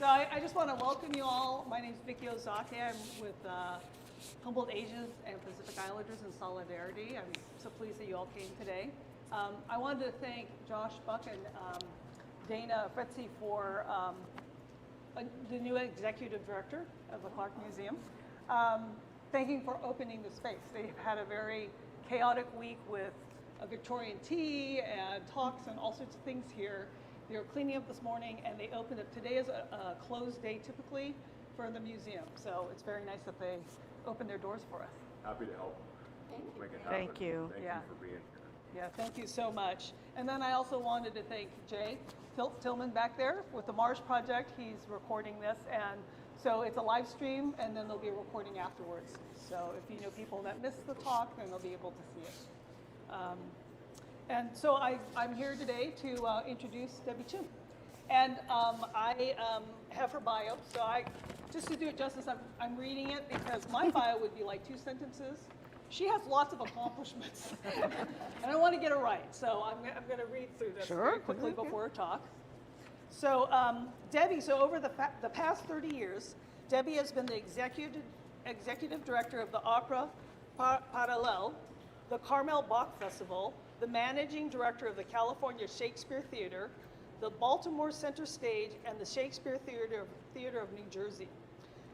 So I just want to welcome you all. My name is Vicky Ozaki. I'm with Humboldt Asians and Pacific Islanders in Solidarity. I'm so pleased that you all came today. I wanted to thank Josh Buck and Dana Fretzy for the new executive director of the Clarke Museum. Thanking for opening the space. They've had a very chaotic week with a Victorian tea and talks and all sorts of things here. They were cleaning up this morning and they opened it. Today is a closed day typically for the museum. So it's very nice that they opened their doors for us. Happy to help. Thank you. Make it happen. Thank you. Thank Yeah. you for being here. Yeah, thank you so much. And then I also wanted to thank Jay Tillman back there with the MARZ project. He's recording this, and so it's a live stream, and then there'll be a recording afterwards. So if you know people that missed the talk, then they'll be able to see it. And so I'm here today to introduce Debbie Chinn. And I have her bio, so just to do it justice, I'm reading it because my bio would be like 2 sentences. She has lots of accomplishments, and I want to get it right. So I'm going to read through this very quickly before her talk. So Debbie, so over the past 30 years, Debbie has been the executive director of the Opera Parallel, the Carmel Bach Festival, the managing director of the California Shakespeare Theater, the Baltimore Center Stage, and the Shakespeare Theater of New Jersey.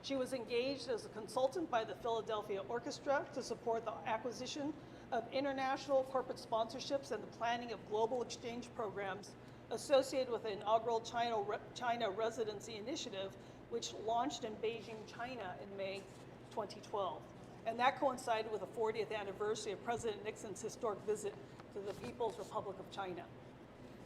She was engaged as a consultant by the Philadelphia Orchestra to support the acquisition of international corporate sponsorships and the planning of global exchange programs associated with the inaugural China Residency Initiative, which launched in Beijing, China in May 2012. And that coincided with the 40th anniversary of President Nixon's historic visit to the People's Republic of China.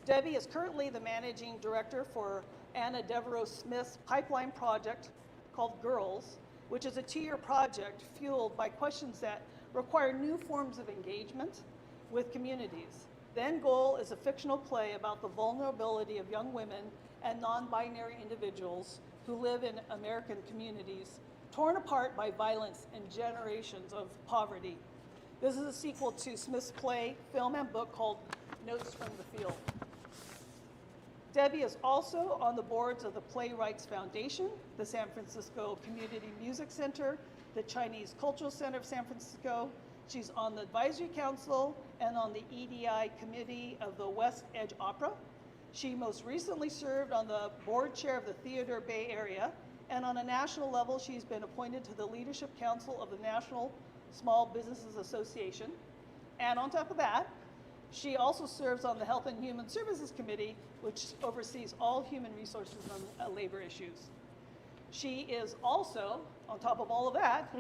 Debbie is currently the managing director for Anna Devereaux Smith's pipeline project called Girls, which is a 2-year project fueled by questions that require new forms of engagement with communities. The end goal is a fictional play about the vulnerability of young women and non-binary individuals who live in American communities torn apart by violence and generations of poverty. This is a sequel to Smith's play, film, and book called Notes from the Field. Debbie is also on the boards of the Playwrights Foundation, the San Francisco Community Music Center, the Chinese Cultural Center of San Francisco. She's on the Advisory Council and on the EDI Committee of the West Edge Opera. She most recently served on the board chair of the Theater Bay Area, and on a national level, she's been appointed to the Leadership Council of the National Small Businesses Association. And on top of that, she also serves on the Health and Human Services Committee, which oversees all human resources on labor issues. She is also, on top of all of that,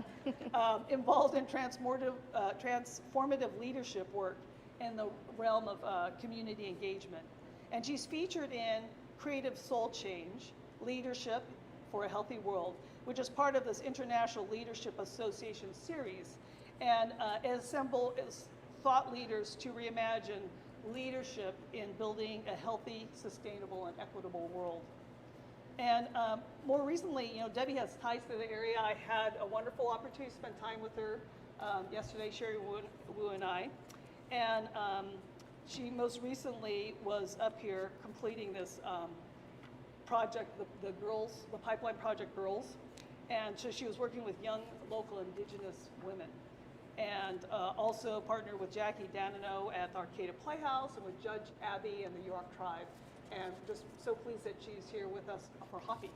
involved in transformative leadership work in the realm of community engagement. And she's featured in Creative Soul Change, Leadership for a Healthy World, which is part of this International Leadership Association series, and assembles thought leaders to reimagine leadership in building a healthy, sustainable, and equitable world. And more recently, Debbie has ties to the area. I had a wonderful opportunity to spend time with her yesterday, Sherry Wu and I. And she most recently was up here completing this project, the Pipeline Project Girls. And so she was working with young local indigenous women. And also partnered with Jackie Danino at the Arcata Playhouse and with Judge Abby and the York Tribe. And just so pleased that she's here with us for Hoppy.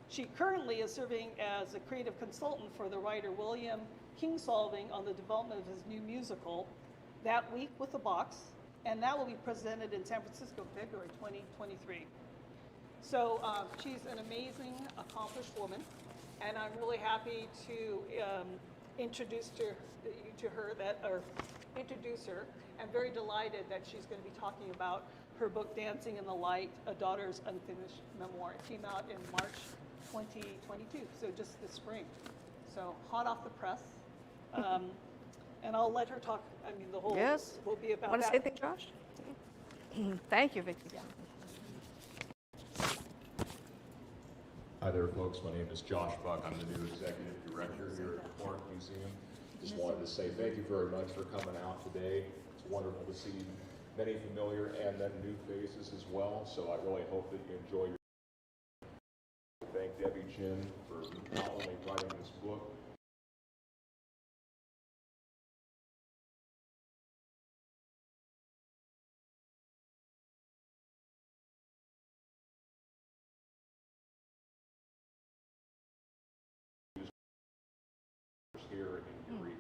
She currently is serving as a creative consultant for the writer William Kingsolving on the development of his new musical, That Week with the Box, and that will be presented in San Francisco, February 2023. So she's an amazing, accomplished woman. And I'm really happy to introduce her. I'm very delighted that she's going to be talking about her book, Dancing in the Light, A Daughter's Unfinished Memoir. It came out in March 2022, so just this spring. So hot off the press. And I'll let her talk. I mean, the whole will be about that. Want to say anything, Josh? Thank you, Vicki. Yeah. Hi there, folks. My name is Josh Buck. I'm the new executive director here at the Clarke Museum. Just wanted to say thank you very much for coming out today. It's wonderful to see many familiar and then new faces as well. So I really hope that you enjoy your Chinn for not only writing this book, here in Eureka.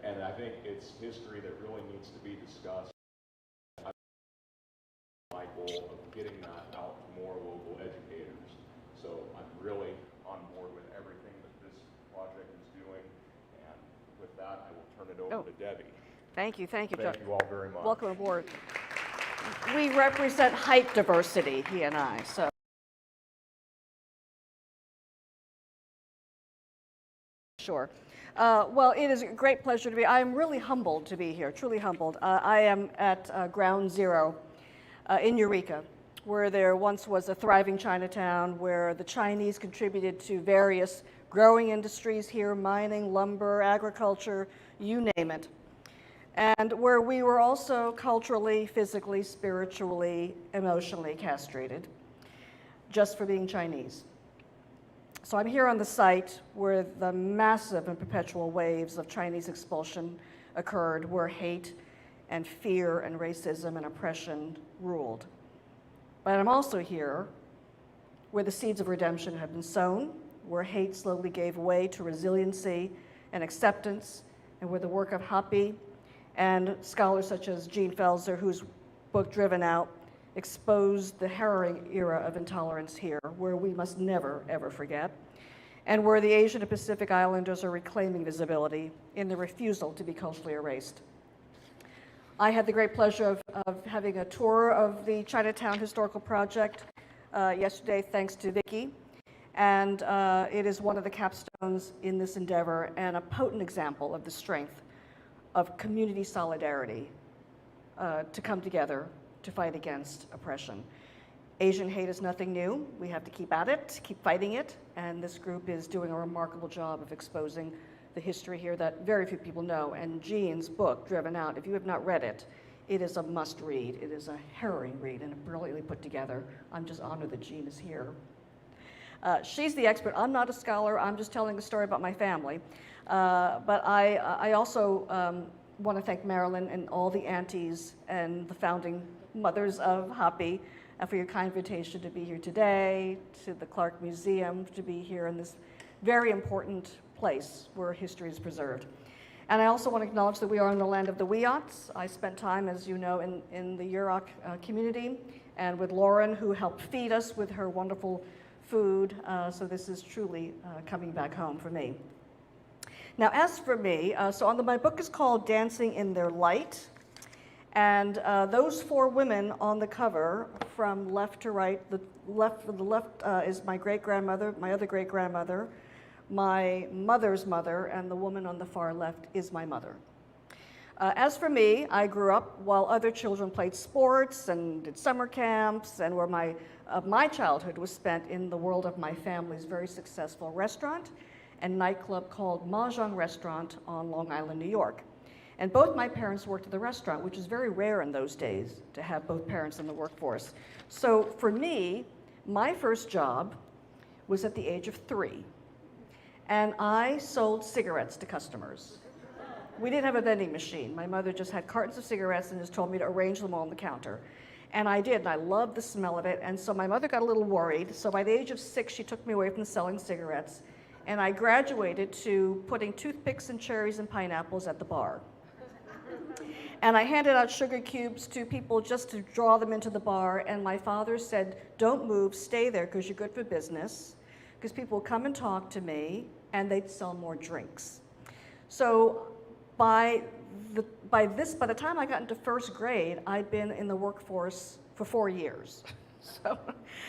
And I think it's history that really needs to be discussed. My goal of getting that out to more local educators. So I'm really on board with everything that this project is doing. And with that, I will turn it over to Debbie. Thank you, Thank you all very much. Welcome aboard. We represent height diversity, he and I, so. Sure. Well, it is a great pleasure to be. I am really humbled to be here, truly humbled. I am at Ground Zero in Eureka, where there once was a thriving Chinatown, where the Chinese contributed to various growing industries here, mining, lumber, agriculture, you name it. And where we were also culturally, physically, spiritually, emotionally castrated, just for being Chinese. So I'm here on the site where the massive and perpetual waves of Chinese expulsion occurred, where hate and fear and racism and oppression ruled. But I'm also here where the seeds of redemption have been sown, where hate slowly gave way to resiliency and acceptance, and where the work of Hapi and scholars such as Jean Felser, whose book Driven Out exposed the harrowing era of intolerance here, where we must never, ever forget, and where the Asian and Pacific Islanders are reclaiming visibility in the refusal to be culturally erased. I had the great pleasure of having a tour of the Chinatown Historical Project yesterday, thanks to Vicki, and it is one of the capstones in this endeavor and a potent example of the strength of community solidarity to come together to fight against oppression. Asian hate is nothing new. We have to keep at it, keep fighting it, and this group is doing a remarkable job of exposing the history here that very few people know. And Jean's book, Driven Out, if you have not read it, it is a must read. It is a harrowing read and brilliantly put together. I'm just honored that Jean is here. She's the expert. I'm not a scholar. I'm just telling a story about my family. But I also want to thank Marilyn and all the aunties and the founding mothers of Hapi for your kind invitation to be here today, to the Clarke Museum to be here in this very important place where history is preserved. And I also want to acknowledge that we are in the land of the Wiots. I spent time, as you know, in the Yurok community, and with Lauren, who helped feed us with her wonderful food. So this is truly coming back home for me. Now, as for me, my book is called Dancing in Their Light. And those four women on the cover, from left to right, the left is my great-grandmother, my other great-grandmother, my mother's mother, and the woman on the far left is my mother. As for me, I grew up while other children played sports and did summer camps, and where my childhood was spent in the world of my family's very successful restaurant and nightclub called Mah Jong restaurant on Long Island, New York. And both my parents worked at the restaurant, which is very rare in those days to have both parents in the workforce. So for me, my first job was at the age of 3. And I sold cigarettes to customers. We didn't have a vending machine. My mother just had cartons of cigarettes and just told me to arrange them all on the counter. And I did, and I loved the smell of it. And so my mother got a little worried. So by the age of 6, she took me away from selling cigarettes. And I graduated to putting toothpicks and cherries and pineapples at the bar. And I handed out sugar cubes to people just to draw them into the bar. And my father said, "Don't move, stay there, because you're good for business. Because people will come and talk to me, and they'd sell more drinks." So by the time I got into first grade, I'd been in the workforce for 4 years. So,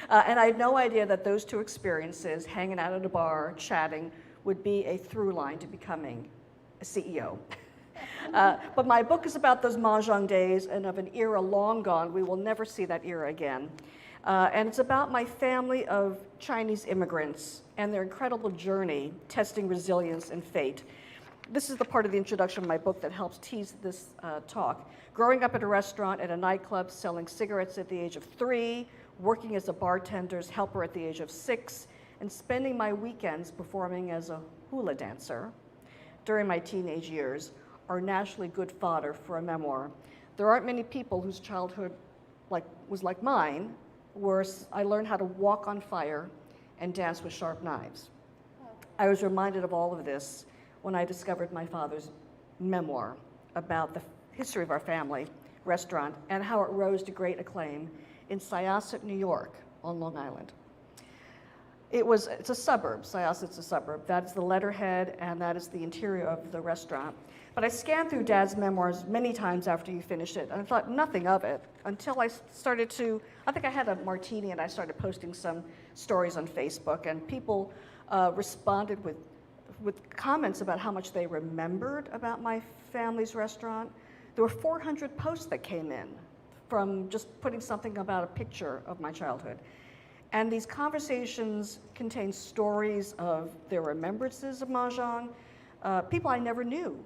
and I had no idea that those two experiences, hanging out at a bar, chatting, would be a through line to becoming a CEO. But my book is about those Mah Jong days and of an era long gone. We will never see that era again. And it's about my family of Chinese immigrants and their incredible journey testing resilience and fate. This is the part of the introduction of my book that helps tease this talk. Growing up at a restaurant, at a nightclub, selling cigarettes at the age of 3, working as a bartender's helper at the age of 6, and spending my weekends performing as a hula dancer during my teenage years are naturally good fodder for a memoir. There aren't many people whose childhood was like mine, where I learned how to walk on fire and dance with sharp knives. I was reminded of all of this when I discovered my father's memoir about the history of our family restaurant and how it rose to great acclaim in Syosset, New York, on Long Island. It's a suburb. Syosset's a suburb. That is the letterhead, and that is the interior of the restaurant. But I scanned through Dad's memoirs many times after you finished it, and I thought nothing of it until I started to, I think I had a martini and I started posting some stories on Facebook, and people responded with comments about how much they remembered about my family's restaurant. There were 400 posts that came in from just putting something about a picture of my childhood. And these conversations contain stories of their remembrances of Mah Jong, people I never knew.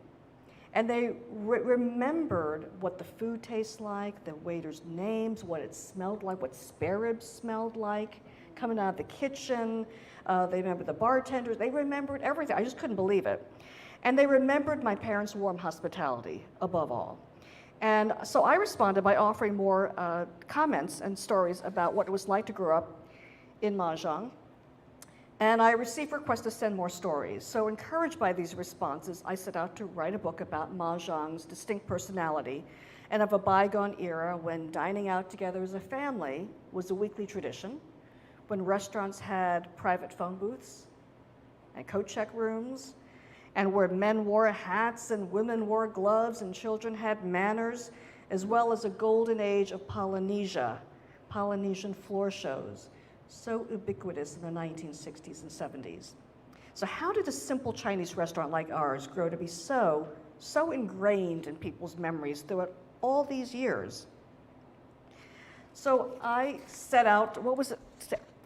And they remembered what the food tastes like, the waiters' names, what it smelled like, what spare ribs smelled like, coming out of the kitchen. They remembered the bartenders. They remembered everything. I just couldn't believe it. And they remembered my parents' warm hospitality, above all. And so I responded by offering more comments and stories about what it was like to grow up in Mah Jong. And I received requests to send more stories. So encouraged by these responses, I set out to write a book about Mah Jong's distinct personality and of a bygone era when dining out together as a family was a weekly tradition, when restaurants had private phone booths and coat check rooms, and where men wore hats and women wore gloves and children had manners, as well as a golden age of Polynesia, Polynesian floor shows, so ubiquitous in the 1960s and 70s. So how did a simple Chinese restaurant like ours grow to be so ingrained in people's memories throughout all these years? So I set out,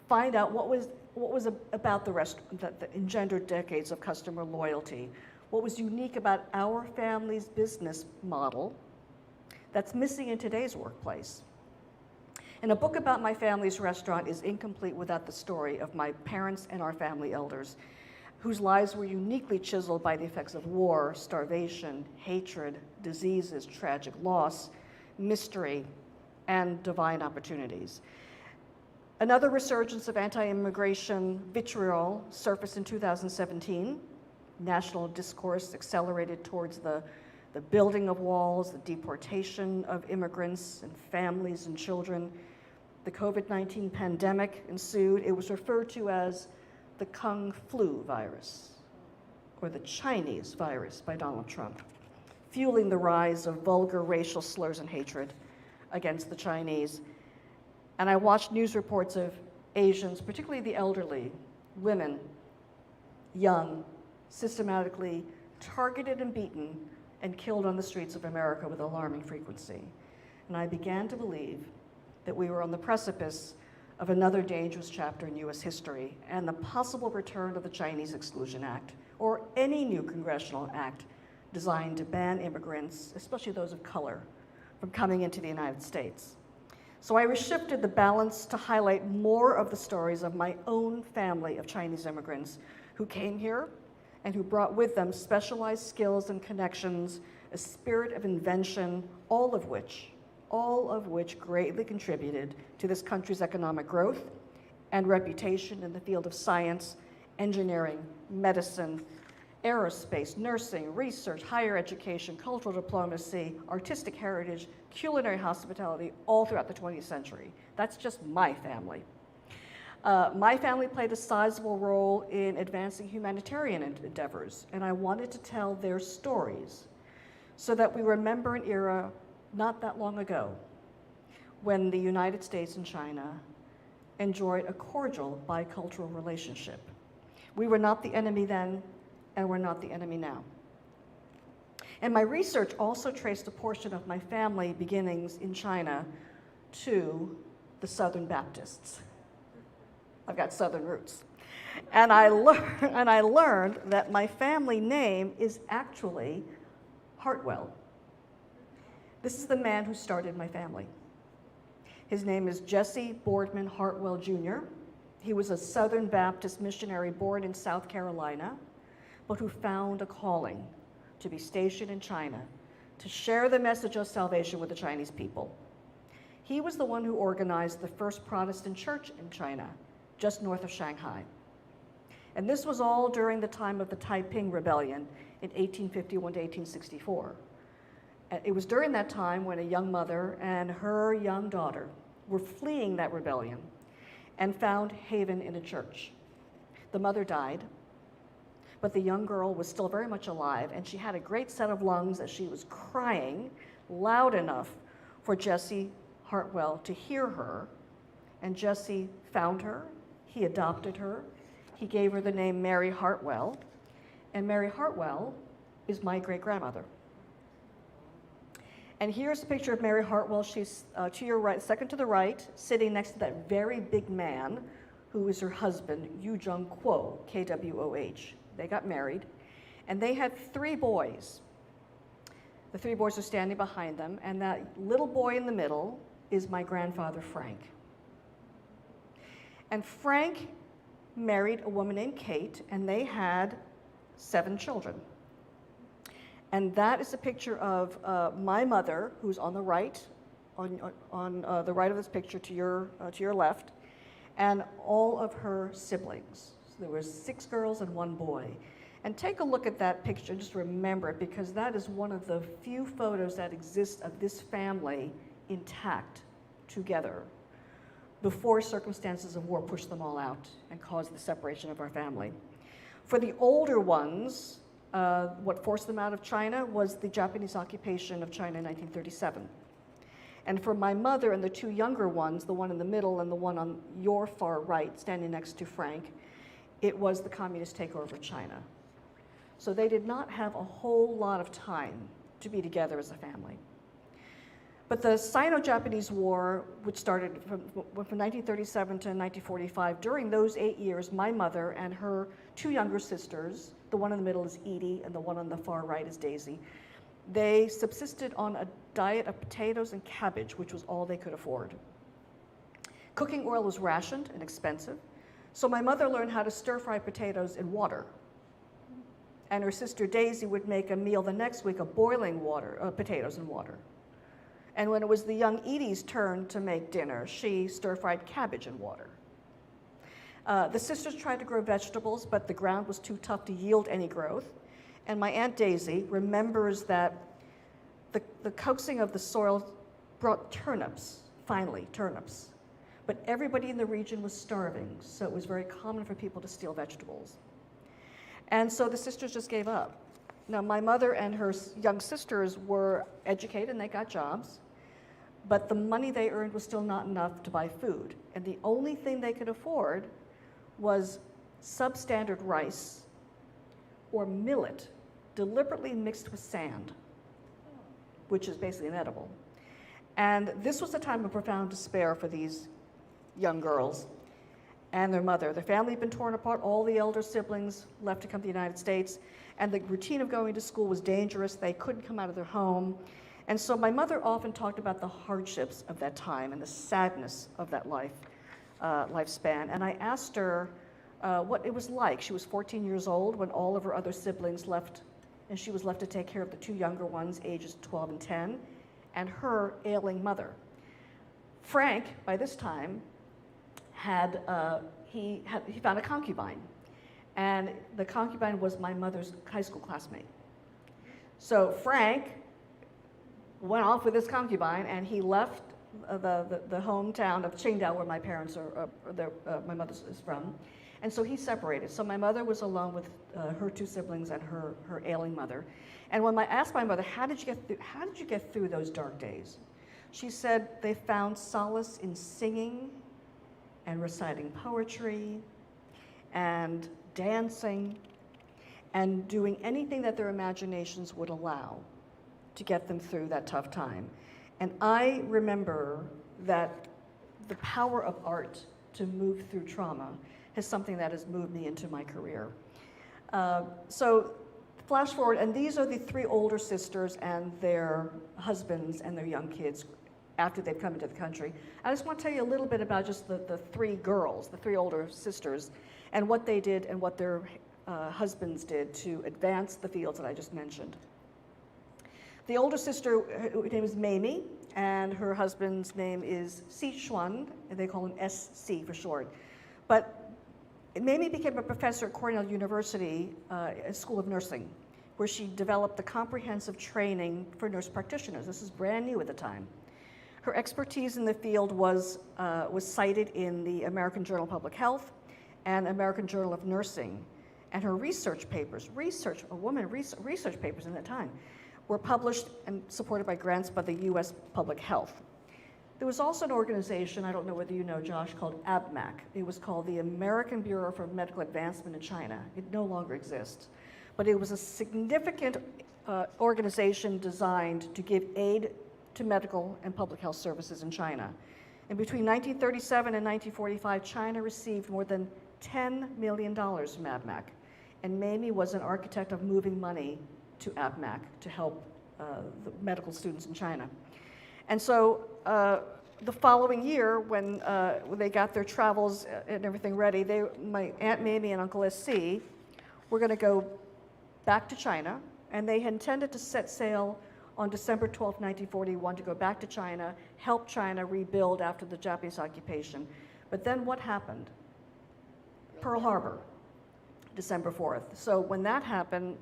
find out what was about the restaurant that engendered decades of customer loyalty, what was unique about our family's business model that's missing in today's workplace. And a book about my family's restaurant is incomplete without the story of my parents and our family elders, whose lives were uniquely chiseled by the effects of war, starvation, hatred, diseases, tragic loss, mystery, and divine opportunities. Another resurgence of anti-immigration vitriol surfaced in 2017. National discourse accelerated towards the building of walls, the deportation of immigrants and families and children. The COVID-19 pandemic ensued. It was referred to as the Kung Flu virus, or the Chinese virus by Donald Trump, fueling the rise of vulgar racial slurs and hatred against the Chinese. And I watched news reports of Asians, particularly the elderly, women, young, systematically targeted and beaten and killed on the streets of America with alarming frequency. And I began to believe that we were on the precipice of another dangerous chapter in US history and the possible return of the Chinese Exclusion Act or any new congressional act designed to ban immigrants, especially those of color, from coming into the United States. So I reshifted the balance to highlight more of the stories of my own family of Chinese immigrants who came here and who brought with them specialized skills and connections, a spirit of invention, all of which greatly contributed to this country's economic growth and reputation in the field of science, engineering, medicine, aerospace, nursing, research, higher education, cultural diplomacy, artistic heritage, culinary hospitality, all throughout the 20th century. That's just my family. My family played a sizable role in advancing humanitarian endeavors, and I wanted to tell their stories so that we remember an era not that long ago when the United States and China enjoyed a cordial bicultural relationship. We were not the enemy then, and we're not the enemy now. And my research also traced a portion of my family beginnings in China to the Southern Baptists. I've got Southern roots. And I learned that my family name is actually Hartwell. This is the man who started my family. His name is Jesse Boardman Hartwell Jr. He was a Southern Baptist missionary born in South Carolina, but who found a calling to be stationed in China to share the message of salvation with the Chinese people. He was the one who organized the first Protestant church in China, just north of Shanghai. And this was all during the time of the Taiping Rebellion in 1851 to 1864. It was during that time when a young mother and her young daughter were fleeing that rebellion and found haven in a church. The mother died, but the young girl was still very much alive, and she had a great set of lungs as she was crying loud enough for Jesse Hartwell to hear her. And Jesse found her, he adopted her, he gave her the name Mary Hartwell, and Mary Hartwell is my great-grandmother. And here's a picture of Mary Hartwell. She's to your right, second to the right, sitting next to that very big man who is her husband, Yu Jung Kwo, K-W-O-H. They got married, and they had 3 boys. The 3 boys are standing behind them, and that little boy in the middle is my grandfather, Frank. And Frank married a woman named Kate, and they had 7 children. And that is a picture of my mother, who's on the right, on the right of this picture to your left, and all of her siblings. So there were 6 girls and 1 boy. And take a look at that picture, just remember it, because that is one of the few photos that exist of this family intact together before circumstances of war pushed them all out and caused the separation of our family. For the older ones, what forced them out of China was the Japanese occupation of China in 1937. And for my mother and the 2 younger ones, the one in the middle and the one on your far right, standing next to Frank, it was the communist takeover of China. So they did not have a whole lot of time to be together as a family. But the Sino-Japanese War, which started from 1937 to 1945, during those 8 years, my mother and her 2 younger sisters, the one in the middle is Edie and the one on the far right is Daisy, they subsisted on a diet of potatoes and cabbage, which was all they could afford. Cooking oil was rationed and expensive, so my mother learned how to stir-fry potatoes in water. And her sister Daisy would make a meal the next week of boiling potatoes in water. And when it was the young Edie's turn to make dinner, she stir-fried cabbage in water. The sisters tried to grow vegetables, but the ground was too tough to yield any growth. And my Aunt Daisy remembers that the coaxing of the soil brought turnips, finally, turnips. But everybody in the region was starving, so it was very common for people to steal vegetables. And so the sisters just gave up. Now, my mother and her young sisters were educated and they got jobs, but the money they earned was still not enough to buy food. And the only thing they could afford was substandard rice or millet deliberately mixed with sand, which is basically inedible. And this was a time of profound despair for these young girls and their mother. Their family had been torn apart, all the elder siblings left to come to the United States, and the routine of going to school was dangerous. They couldn't come out of their home. And so my mother often talked about the hardships of that time and the sadness of that lifespan. And I asked her what it was like. She was 14 years old when all of her other siblings left, and she was left to take care of the 2 younger ones, ages 12 and 10, and her ailing mother. Frank, by this time, he found a concubine, and the concubine was my mother's high school classmate. So Frank went off with his concubine, and he left the hometown of Qingdao, where my parents my mother is from, and so he separated. So my mother was alone with her 2 siblings and her ailing mother. And when I asked my mother, how did you get through those dark days? She said they found solace in singing and reciting poetry and dancing and doing anything that their imaginations would allow to get them through that tough time. And I remember that the power of art to move through trauma is something that has moved me into my career. So flash forward, and these are the 3 older sisters and their husbands and their young kids after they've come into the country. I just want to tell you a little bit about just the three girls, the three older sisters, and what they did and what their husbands did to advance the fields that I just mentioned. The older sister, her name is Mamie, and her husband's name is Si Xuan, and they call him SC for short. But Mamie became a professor at Cornell University School of Nursing, where she developed the comprehensive training for nurse practitioners. This is brand new at the time. Her expertise in the field was cited in the American Journal of Public Health and American Journal of Nursing. And her research papers, research papers in that time, were published and supported by grants by the US Public Health. There was also an organization, I don't know whether you know, Josh, called ABMAC. It was called the American Bureau for Medical Advancement in China. It no longer exists. But it was a significant organization designed to give aid to medical and public health services in China. And between 1937 and 1945, China received more than $10 million from ABMAC. And Mamie was an architect of moving money to ABMAC to help the medical students in China. And so the following year, when they got their travels and everything ready, my Aunt Mamie and Uncle SC were going to go back to China, and they had intended to set sail on December 12, 1941, to go back to China, help China rebuild after the Japanese occupation. But then what happened? Pearl Harbor, December 4th. So when that happened,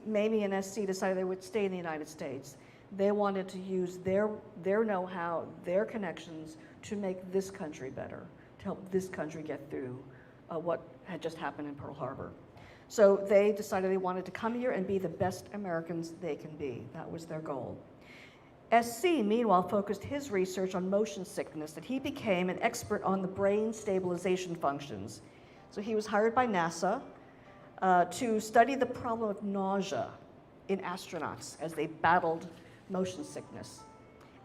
Mamie and SC decided they would stay in the United States. They wanted to use their know-how, their connections to make this country better, to help this country get through what had just happened in Pearl Harbor. So they decided they wanted to come here and be the best Americans they can be. That was their goal. SC, meanwhile, focused his research on motion sickness, that he became an expert on the brain stabilization functions. So he was hired by NASA to study the problem of nausea in astronauts as they battled motion sickness.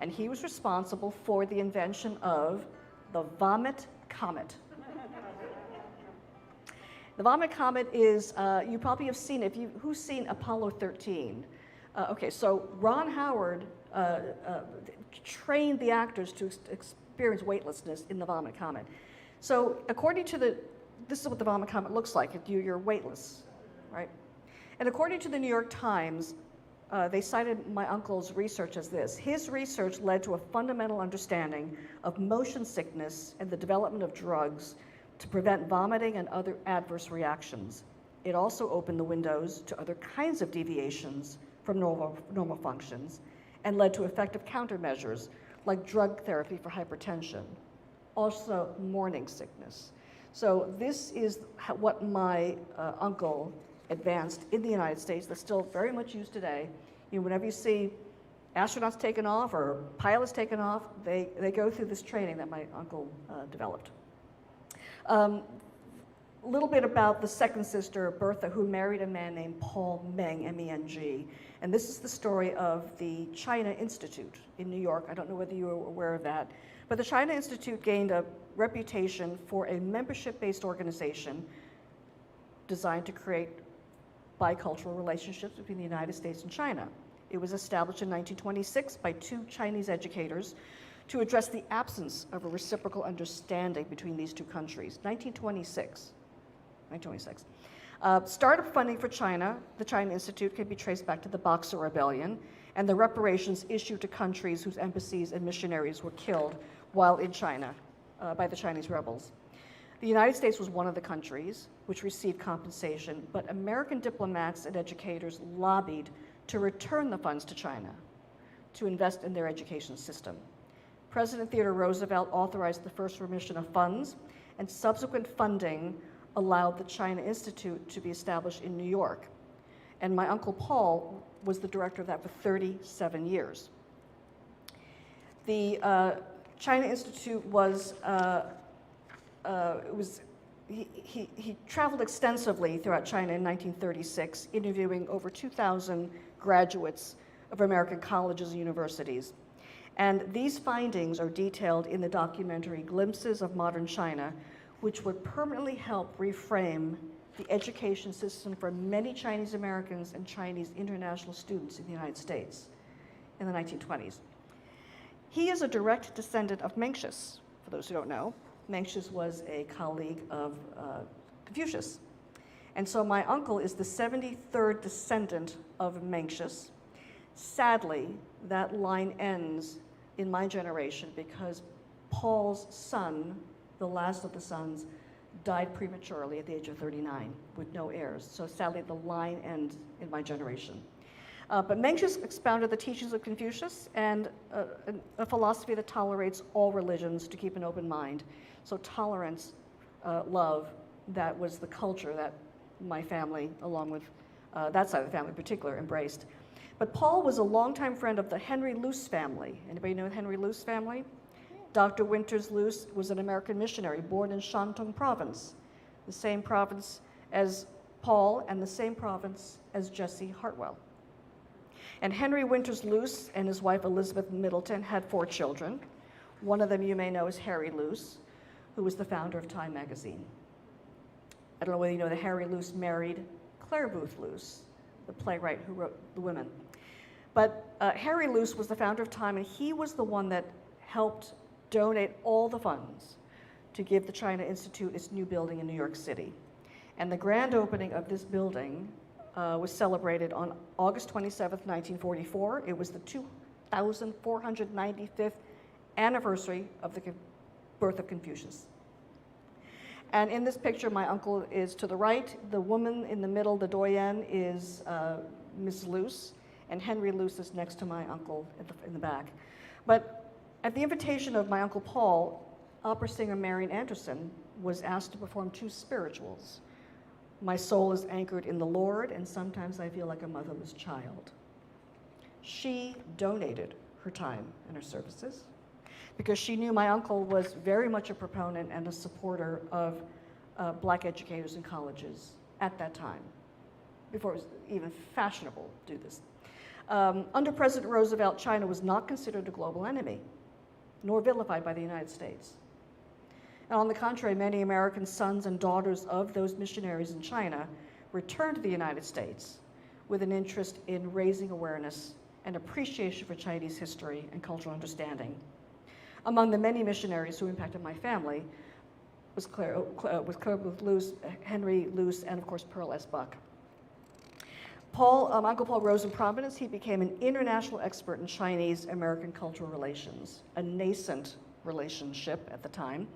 And he was responsible for the invention of the vomit comet. The vomit comet is, you probably have seen it. Who's seen Apollo 13? Okay, so Ron Howard trained the actors to experience weightlessness in the vomit comet. So according to this is what the vomit comet looks like. You're weightless, right? And according to the New York Times, they cited my uncle's research as this. His research led to a fundamental understanding of motion sickness and the development of drugs to prevent vomiting and other adverse reactions. It also opened the windows to other kinds of deviations from normal functions and led to effective countermeasures like drug therapy for hypertension, also morning sickness. So this is what my uncle advanced in the United States that's still very much used today. You know, whenever you see astronauts taking off or pilots taking off, they go through this training that my uncle developed. A little bit about the second sister, Bertha, who married a man named Paul Meng, M-E-N-G. And this is the story of the China Institute in New York. I don't know whether you are aware of that. But the China Institute gained a reputation for a membership-based organization designed to create bicultural relationships between the United States and China. It was established in 1926 by two Chinese educators to address the absence of a reciprocal understanding between these two countries. 1926. Startup funding for China, the China Institute, can be traced back to the Boxer Rebellion and the reparations issued to countries whose embassies and missionaries were killed while in China by the Chinese rebels. The United States was one of the countries which received compensation, but American diplomats and educators lobbied to return the funds to China to invest in their education system. President Theodore Roosevelt authorized the first remission of funds, and subsequent funding allowed the China Institute to be established in New York. And my Uncle Paul was the director of that for 37 years. The China Institute he traveled extensively throughout China in 1936, interviewing over 2,000 graduates of American colleges and universities. And these findings are detailed in the documentary Glimpses of Modern China, which would permanently help reframe the education system for many Chinese Americans and Chinese international students in the United States in the 1920s. He is a direct descendant of Mencius. For those who don't know, Mencius was a colleague of Confucius. And so my uncle is the 73rd descendant of Mencius. Sadly, that line ends in my generation because Paul's son, the last of the sons, died prematurely at the age of 39 with no heirs. So sadly, the line ends in my generation. But Mencius expounded the teachings of Confucius and a philosophy that tolerates all religions to keep an open mind. So tolerance, love, that was the culture that my family, along with that side of the family in particular, embraced. But Paul was a longtime friend of the Henry Luce family. Anybody know the Henry Luce family? Dr. Winters Luce was an American missionary born in Shantung province, the same province as Paul and the same province as Jesse Hartwell. And Henry Winters Luce and his wife Elizabeth Middleton had 4 children. One of them you may know is Harry Luce, who was the founder of Time magazine. I don't know whether you know that Harry Luce married Claire Booth Luce, the playwright who wrote The Women. But Harry Luce was the founder of Time, and he was the one that helped donate all the funds to give the China Institute its new building in New York City. And the grand opening of this building was celebrated on August 27th, 1944. It was the 2,495th anniversary of the birth of Confucius. And in this picture, my uncle is to the right. The woman in the middle, the doyen, is Miss Luce, and Henry Luce is next to my uncle in the back. But at the invitation of my Uncle Paul, opera singer Marian Anderson was asked to perform 2 spirituals. My soul is anchored in the Lord, and sometimes I feel like a motherless child. She donated her time and her services because she knew my uncle was very much a proponent and a supporter of Black educators in colleges at that time, before it was even fashionable to do this. Under President Roosevelt, China was not considered a global enemy, nor vilified by the United States. And on the contrary, many American sons and daughters of those missionaries in China returned to the United States with an interest in raising awareness and appreciation for Chinese history and cultural understanding. Among the many missionaries who impacted my family was Claire Booth Luce, Henry Luce, and of course Pearl S. Buck. Uncle Paul rose in prominence. He became an international expert in Chinese-American cultural relations, a nascent relationship at the time.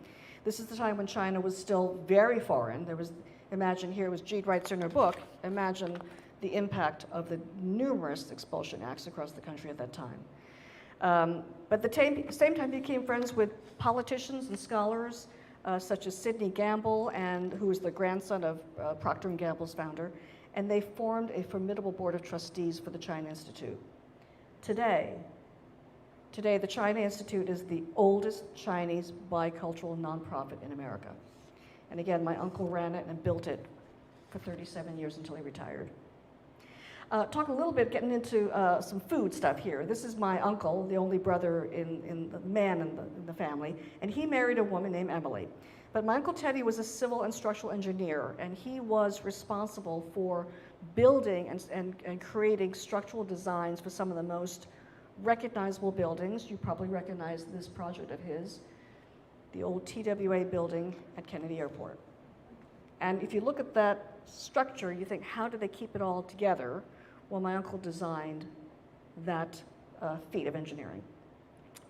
This is the time when China was still very foreign. Imagine here was Jean writes in her book, imagine the impact of the numerous expulsion acts across the country at that time. But at the same time, he became friends with politicians and scholars such as Sidney Gamble, who was the grandson of Procter & Gamble's founder, and they formed a formidable board of trustees for the China Institute. Today, the China Institute is the oldest Chinese bicultural nonprofit in America. And again, my uncle ran it and built it for 37 years until he retired. Talk a little bit, getting into some food stuff here. This is my uncle, the only brother in the family, and he married a woman named Emily. But my Uncle Teddy was a civil and structural engineer, and he was responsible for building and creating structural designs for some of the most recognizable buildings. You probably recognize this project of his, the old TWA building at Kennedy Airport. And if you look at that structure, you think, how do they keep it all together? Well, my uncle designed that feat of engineering.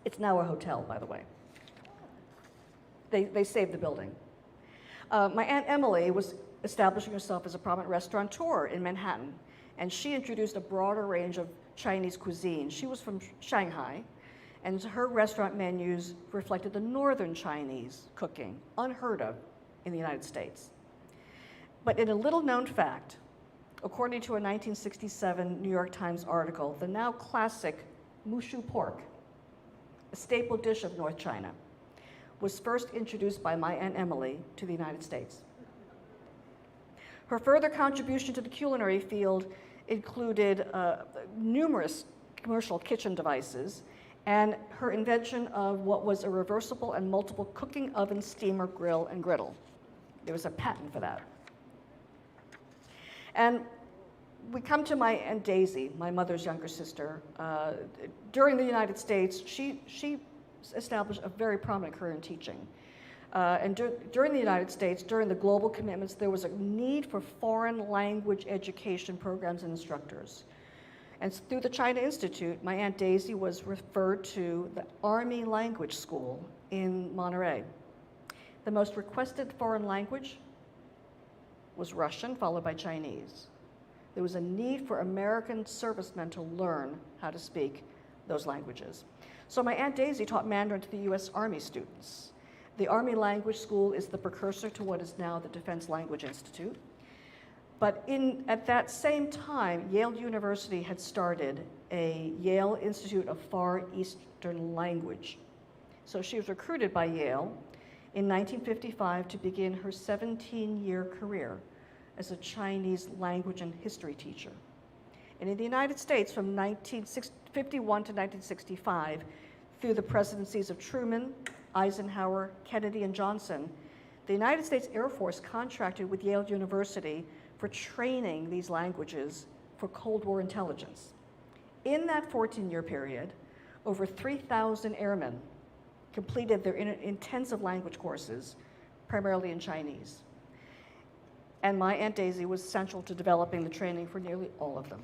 It's now a hotel, by the way. They saved the building. My Aunt Emily was establishing herself as a prominent restaurateur in Manhattan, and she introduced a broader range of Chinese cuisine. She was from Shanghai, and her restaurant menus reflected the northern Chinese cooking, unheard of in the United States. But in a little-known fact, according to a 1967 New York Times article, the now classic mushu pork, a staple dish of North China, was first introduced by my Aunt Emily to the United States. Her further contribution to the culinary field included numerous commercial kitchen devices and her invention of what was a reversible and multiple cooking oven, steamer, grill, and griddle. There was a patent for that. And we come to my Aunt Daisy, my mother's younger sister. During the United States, she established a very prominent career in teaching. During the United States, during the global commitments, there was a need for foreign language education programs and instructors. And through the China Institute, my Aunt Daisy was referred to the Army Language School in Monterey. The most requested foreign language was Russian, followed by Chinese. There was a need for American servicemen to learn how to speak those languages. So my Aunt Daisy taught Mandarin to the US Army students. The Army Language School is the precursor to what is now the Defense Language Institute. But at that same time, Yale University had started a Yale Institute of Far Eastern Language. So she was recruited by Yale in 1955 to begin her 17-year career as a Chinese language and history teacher. And in the United States, from 1951 to 1965, through the presidencies of Truman, Eisenhower, Kennedy, and Johnson, the United States Air Force contracted with Yale University for training these languages for Cold War intelligence. In that 14-year period, over 3,000 airmen completed their intensive language courses, primarily in Chinese. And my Aunt Daisy was central to developing the training for nearly all of them.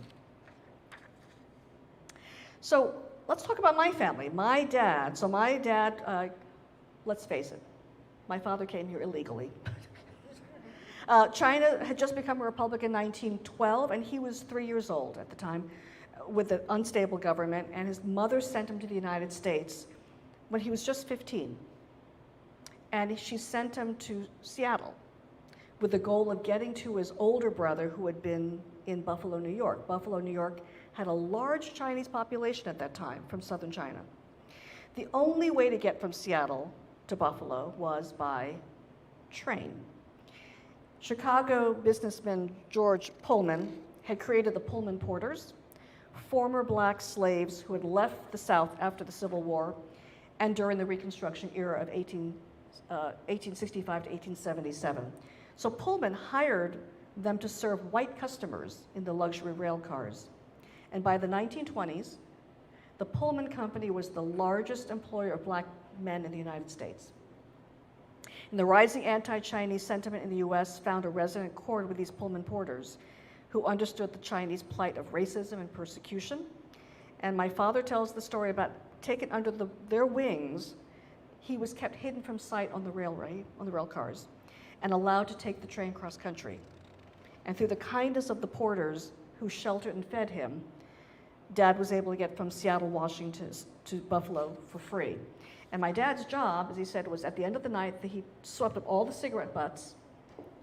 So let's talk about my family. My dad, let's face it, my father came here illegally. China had just become a republic in 1912, and he was 3 years old at the time with an unstable government, and his mother sent him to the United States when he was just 15. And she sent him to Seattle with the goal of getting to his older brother who had been in Buffalo, New York. Buffalo, New York had a large Chinese population at that time from southern China. The only way to get from Seattle to Buffalo was by train. Chicago businessman George Pullman had created the Pullman Porters, former black slaves who had left the South after the Civil War and during the Reconstruction era of 1865 to 1877. So Pullman hired them to serve white customers in the luxury rail cars. And by the 1920s, the Pullman Company was the largest employer of black men in the United States. And the rising anti-Chinese sentiment in the US found a resonant chord with these Pullman porters who understood the Chinese plight of racism and persecution. And my father tells the story about taken under their wings, he was kept hidden from sight on the rail cars and allowed to take the train cross country. And through the kindness of the porters who sheltered and fed him, Dad was able to get from Seattle, Washington to Buffalo for free. And my dad's job, as he said, was at the end of the night that he swept up all the cigarette butts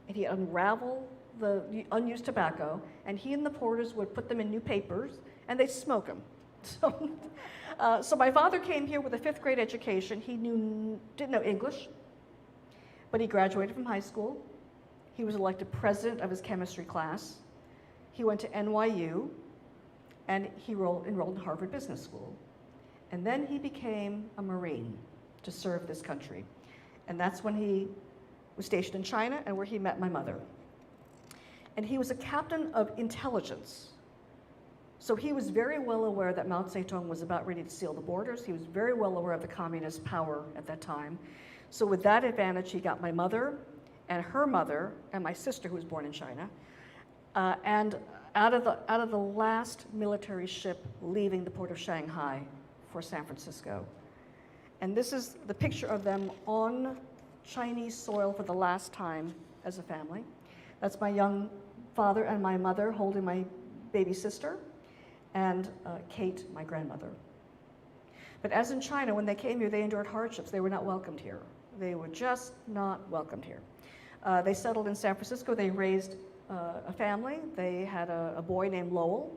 and he'd unravel the unused tobacco, and he and the porters would put them in new papers and they'd smoke them. So my father came here with a 5th grade education. He didn't know English, but he graduated from high school. He was elected president of his chemistry class. He went to NYU, and he enrolled in Harvard Business School. And then he became a Marine to serve this country. And that's when he was stationed in China and where he met my mother. And he was a captain of intelligence. So he was very well aware that Mao Zedong was about ready to seal the borders. He was very well aware of the communist power at that time. So with that advantage, he got my mother and her mother and my sister, who was born in China, and out of the last military ship leaving the port of Shanghai for San Francisco. And this is the picture of them on Chinese soil for the last time as a family. That's my young father and my mother holding my baby sister, and Kate, my grandmother. But as in China, when they came here, they endured hardships. They were not welcomed here. They were just not welcomed here. They settled in San Francisco. They raised a family. They had a boy named Lowell.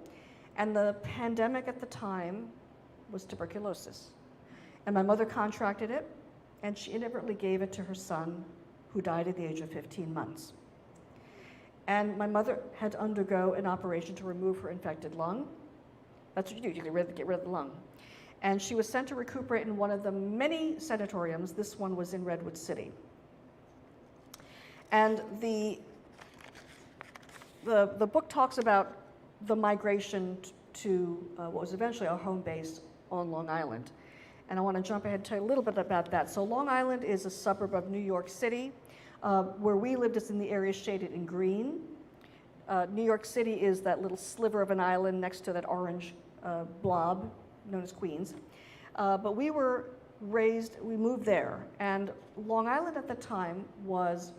And the pandemic at the time was tuberculosis. And my mother contracted it, and she inadvertently gave it to her son, who died at the age of 15 months. And my mother had to undergo an operation to remove her infected lung. That's what you do, you get rid of the lung. And she was sent to recuperate in one of the many sanatoriums. This one was in Redwood City. And the book talks about the migration to what was eventually our home base on Long Island. And I want to jump ahead and tell you a little bit about that. So Long Island is a suburb of New York City. Where we lived is in the area shaded in green. New York City is that little sliver of an island next to that orange blob known as Queens. But we moved there. And Long Island at the time was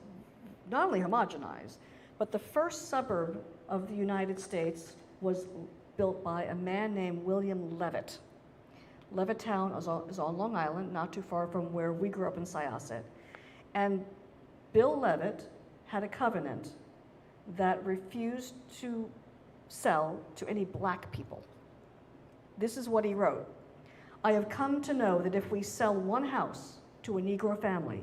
not only homogenized, but the first suburb of the United States was built by a man named William Levitt. Levittown is on Long Island, not too far from where we grew up in Syosset. And Bill Levitt had a covenant that refused to sell to any black people. This is what he wrote. I have come to know that if we sell one house to a Negro family,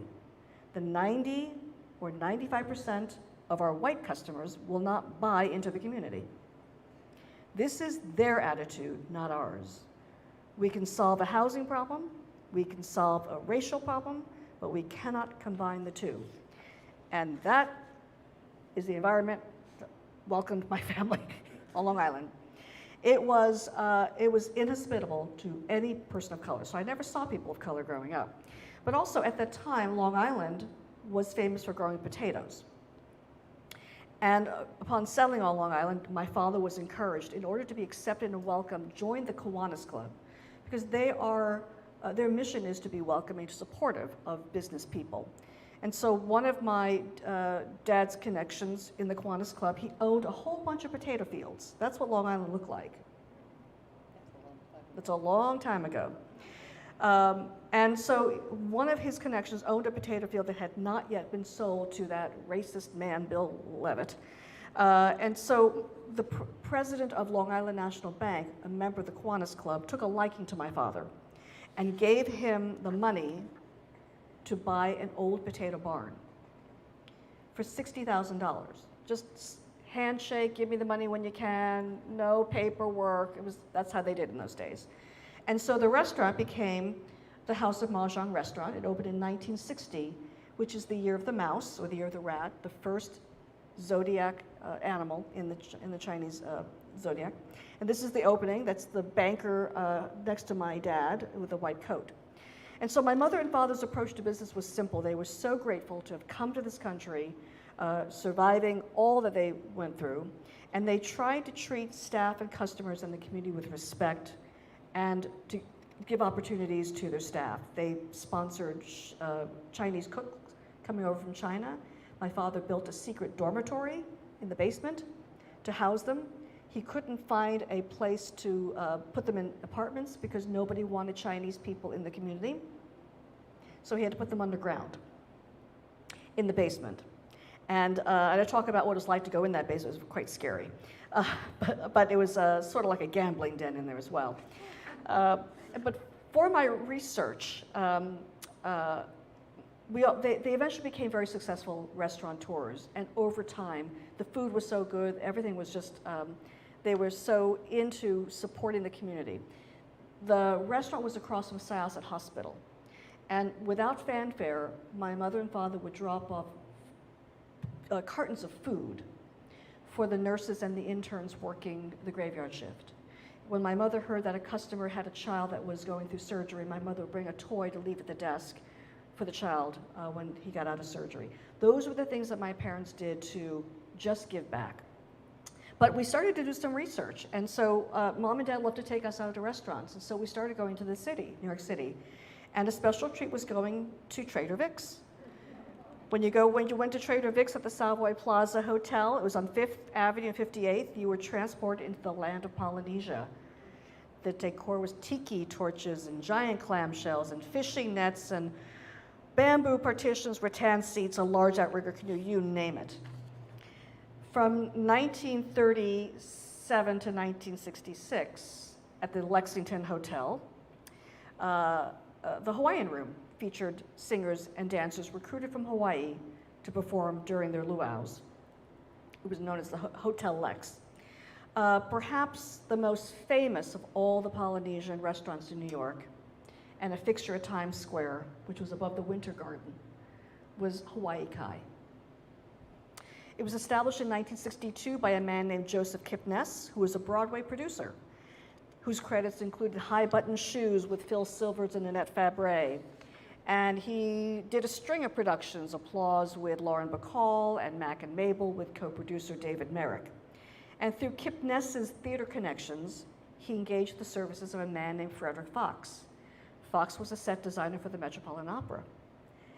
the 90 or 95% of our white customers will not buy into the community. This is their attitude, not ours. We can solve a housing problem, we can solve a racial problem, but we cannot combine the two. And that is the environment that welcomed my family on Long Island. It was inhospitable to any person of color, so I never saw people of color growing up. But also at that time, Long Island was famous for growing potatoes. And upon settling on Long Island, my father was encouraged, in order to be accepted and welcomed, join the Kiwanis Club, because their mission is to be welcoming, supportive of business people. And so one of my dad's connections in the Kiwanis Club, he owned a whole bunch of potato fields. That's what Long Island looked like. That's a long time ago. And so one of his connections owned a potato field that had not yet been sold to that racist man, Bill Levitt. And so the president of Long Island National Bank, a member of the Kiwanis Club, took a liking to my father and gave him the money to buy an old potato barn for $60,000. Just handshake, give me the money when you can, no paperwork. That's how they did in those days. And so the restaurant became the House of Mah Jong restaurant. It opened in 1960, which is the year of the mouse, or the year of the rat, the first zodiac animal in the Chinese zodiac. And this is the opening. That's the banker next to my dad with a white coat. And so my mother and father's approach to business was simple. They were so grateful to have come to this country, surviving all that they went through, and they tried to treat staff and customers in the community with respect and to give opportunities to their staff. They sponsored Chinese cooks coming over from China. My father built a secret dormitory in the basement to house them. He couldn't find a place to put them in apartments because nobody wanted Chinese people in the community. So he had to put them underground in the basement. And I talk about what it's like to go in that basement. It was quite scary. But it was sort of like a gambling den in there as well. But for my research, they eventually became very successful restaurateurs. And over time, the food was so good, everything was just, they were so into supporting the community. The restaurant was across from Syosset Hospital. And without fanfare, my mother and father would drop off cartons of food for the nurses and the interns working the graveyard shift. When my mother heard that a customer had a child that was going through surgery, my mother would bring a toy to leave at the desk for the child when he got out of surgery. Those were the things that my parents did to just give back. But we started to do some research, and so Mom and Dad loved to take us out to restaurants, and so we started going to the city, New York City, and a special treat was going to Trader Vic's. When you went to Trader Vic's at the Savoy Plaza Hotel, it was on 5th Avenue and 58th, you were transported into the land of Polynesia. The decor was tiki torches and giant clamshells and fishing nets and bamboo partitions, rattan seats, a large outrigger canoe, you name it. From 1937 to 1966, at the Lexington Hotel, the Hawaiian Room featured singers and dancers recruited from Hawaii to perform during their luau's. It was known as the Hotel Lex. Perhaps the most famous of all the Polynesian restaurants in New York, and a fixture at Times Square, which was above the Winter Garden, was Hawaii Kai. It was established in 1962 by a man named Joseph Kipnis, who was a Broadway producer, whose credits included High Button Shoes with Phil Silvers and Annette Fabre. And he did a string of productions, Applause with Lauren Bacall and Mac and Mabel with co-producer David Merrick. And through Kipnis's theater connections, he engaged the services of a man named Frederick Fox. Fox was a set designer for the Metropolitan Opera.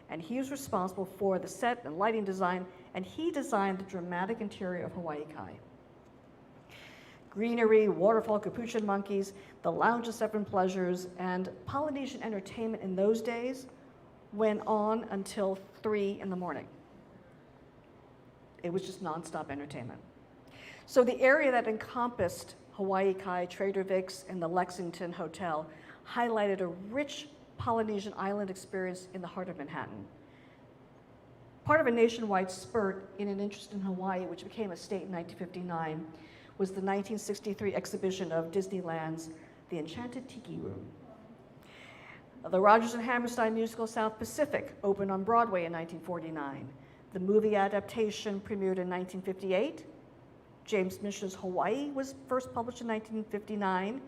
And he was responsible for the set and lighting design, and he designed the dramatic interior of Hawaii Kai. Greenery, waterfall, capuchin monkeys, the Lounge of Seven Pleasures, and Polynesian entertainment in those days went on until 3 in the morning. It was just nonstop entertainment. So the area that encompassed Hawaii Kai, Trader Vic's, and the Lexington Hotel highlighted a rich Polynesian island experience in the heart of Manhattan. Part of a nationwide spurt in an interest in Hawaii, which became a state in 1959, was the 1963 exhibition of Disneyland's The Enchanted Tiki Room. The Rodgers and Hammerstein musical South Pacific opened on Broadway in 1949. The movie adaptation premiered in 1958. James Mission's Hawaii was first published in 1959,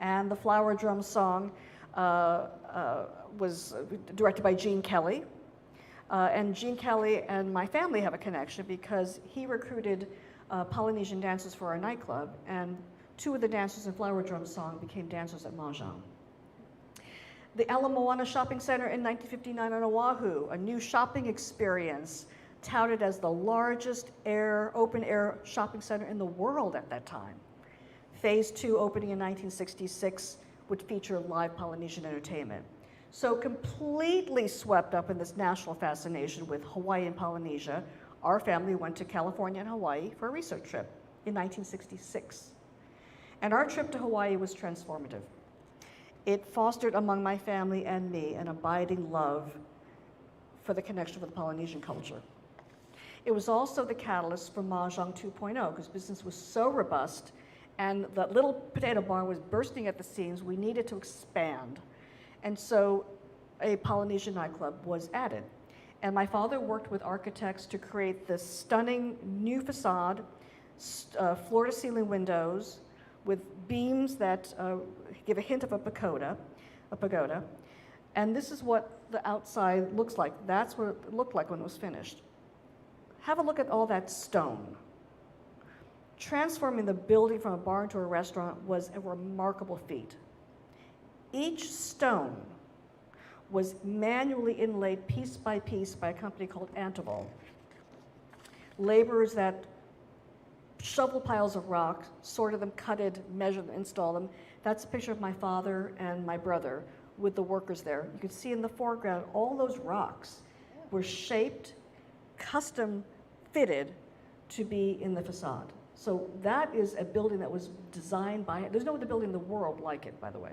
and the Flower Drum Song was directed by Gene Kelly. And Gene Kelly and my family have a connection because he recruited Polynesian dancers for our nightclub, and 2 of the dancers in Flower Drum Song became dancers at Mah Jong. The Ala Moana Shopping Center in 1959 on Oahu, a new shopping experience touted as the largest open-air shopping center in the world at that time. Phase 2 opening in 1966 would feature live Polynesian entertainment. So completely swept up in this national fascination with Hawaii and Polynesia, our family went to California and Hawaii for a research trip in 1966. And our trip to Hawaii was transformative. It fostered among my family and me an abiding love for the connection with the Polynesian culture. It was also the catalyst for Mah Jong 2.0, because business was so robust and the little potato barn was bursting at the seams. We needed to expand. And so a Polynesian nightclub was added. And my father worked with architects to create this stunning new facade, floor-to-ceiling windows with beams that give a hint of a pagoda. And this is what the outside looks like. That's what it looked like when it was finished. Have a look at all that stone. Transforming the building from a barn to a restaurant was a remarkable feat. Each stone was manually inlaid piece by piece by a company called Antival. Laborers that shoveled piles of rock, sorted them, cutted, measured them, installed them. That's a picture of my father and my brother with the workers there. You can see in the foreground, all those rocks were shaped, custom fitted to be in the facade. So that is a building that was designed by, there's no other building in the world like it, by the way.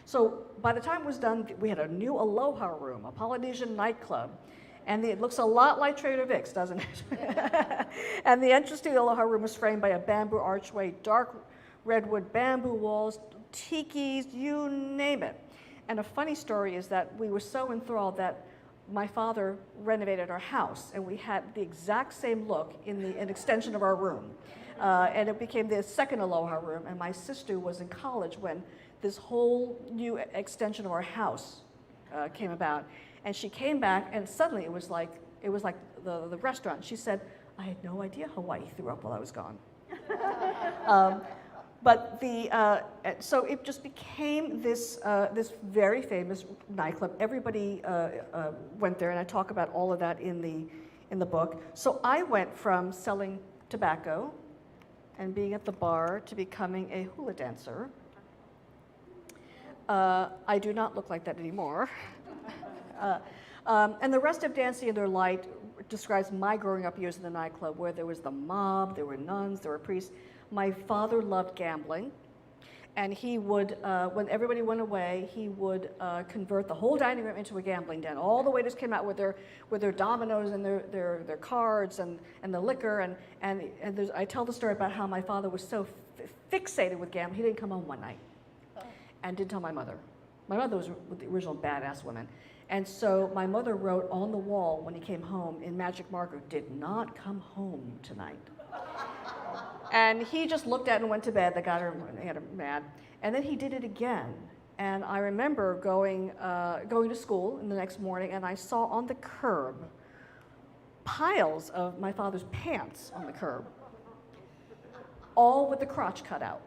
So by the time it was done, we had a new Aloha room, a Polynesian nightclub, and it looks a lot like Trader Vic's, doesn't it? And the entrance to the Aloha room was framed by a bamboo archway, dark redwood bamboo walls, tikis, you name it. And a funny story is that we were so enthralled that my father renovated our house, and we had the exact same look in an extension of our room. And it became the second Aloha room, and my sister was in college when this whole new extension of our house came about. And she came back, and suddenly it was like the restaurant. She said, "I had no idea Hawaii threw up while I was gone." But so it just became this very famous nightclub. Everybody went there, and I talk about all of that in the book. So I went from selling tobacco and being at the bar to becoming a hula dancer. I do not look like that anymore. And the rest of Dancing in Their Light describes my growing up years in the nightclub, where there was the mob, there were nuns, there were priests. My father loved gambling, and he would, when everybody went away, he would convert the whole dining room into a gambling den. All the waiters came out with their dominoes and their cards and the liquor, and I tell the story about how my father was so fixated with gambling, he didn't come home one night and didn't tell my mother. My mother was the original badass woman. And so my mother wrote on the wall when he came home in magic marker, "Did not come home tonight." And he just looked at it and went to bed. They got her mad. And then he did it again. And I remember going to school in the next morning, and I saw on the curb piles of my father's pants on the curb, all with the crotch cut out.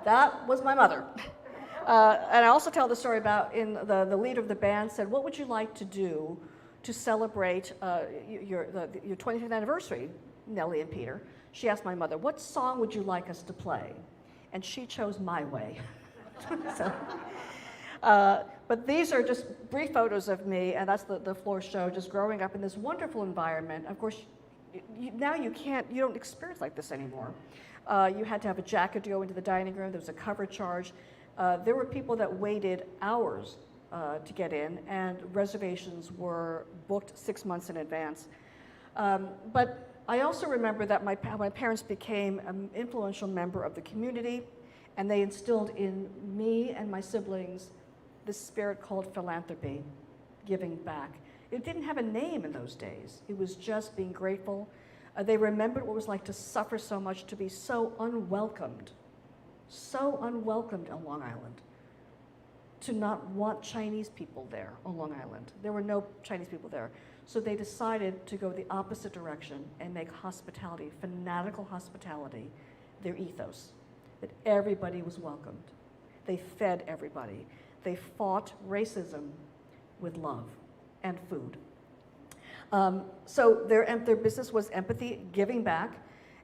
That was my mother. And I also tell the story about the leader of the band said, "What would you like to do to celebrate your 25th anniversary, Nellie and Peter?" She asked my mother, "What song would you like us to play?" And she chose My Way. So, but these are just brief photos of me, and that's the floor show, just growing up in this wonderful environment. Of course, now you don't experience like this anymore. You had to have a jacket to go into the dining room. There was a cover charge. There were people that waited hours to get in, and reservations were booked 6 months in advance. But I also remember that my parents became an influential member of the community, and they instilled in me and my siblings this spirit called philanthropy, giving back. It didn't have a name in those days. It was just being grateful. They remembered what it was like to suffer so much, to be so unwelcomed on Long Island, to not want Chinese people there on Long Island. There were no Chinese people there. So they decided to go the opposite direction and make hospitality, fanatical hospitality, their ethos, that everybody was welcomed. They fed everybody. They fought racism with love and food. So their business was empathy, giving back.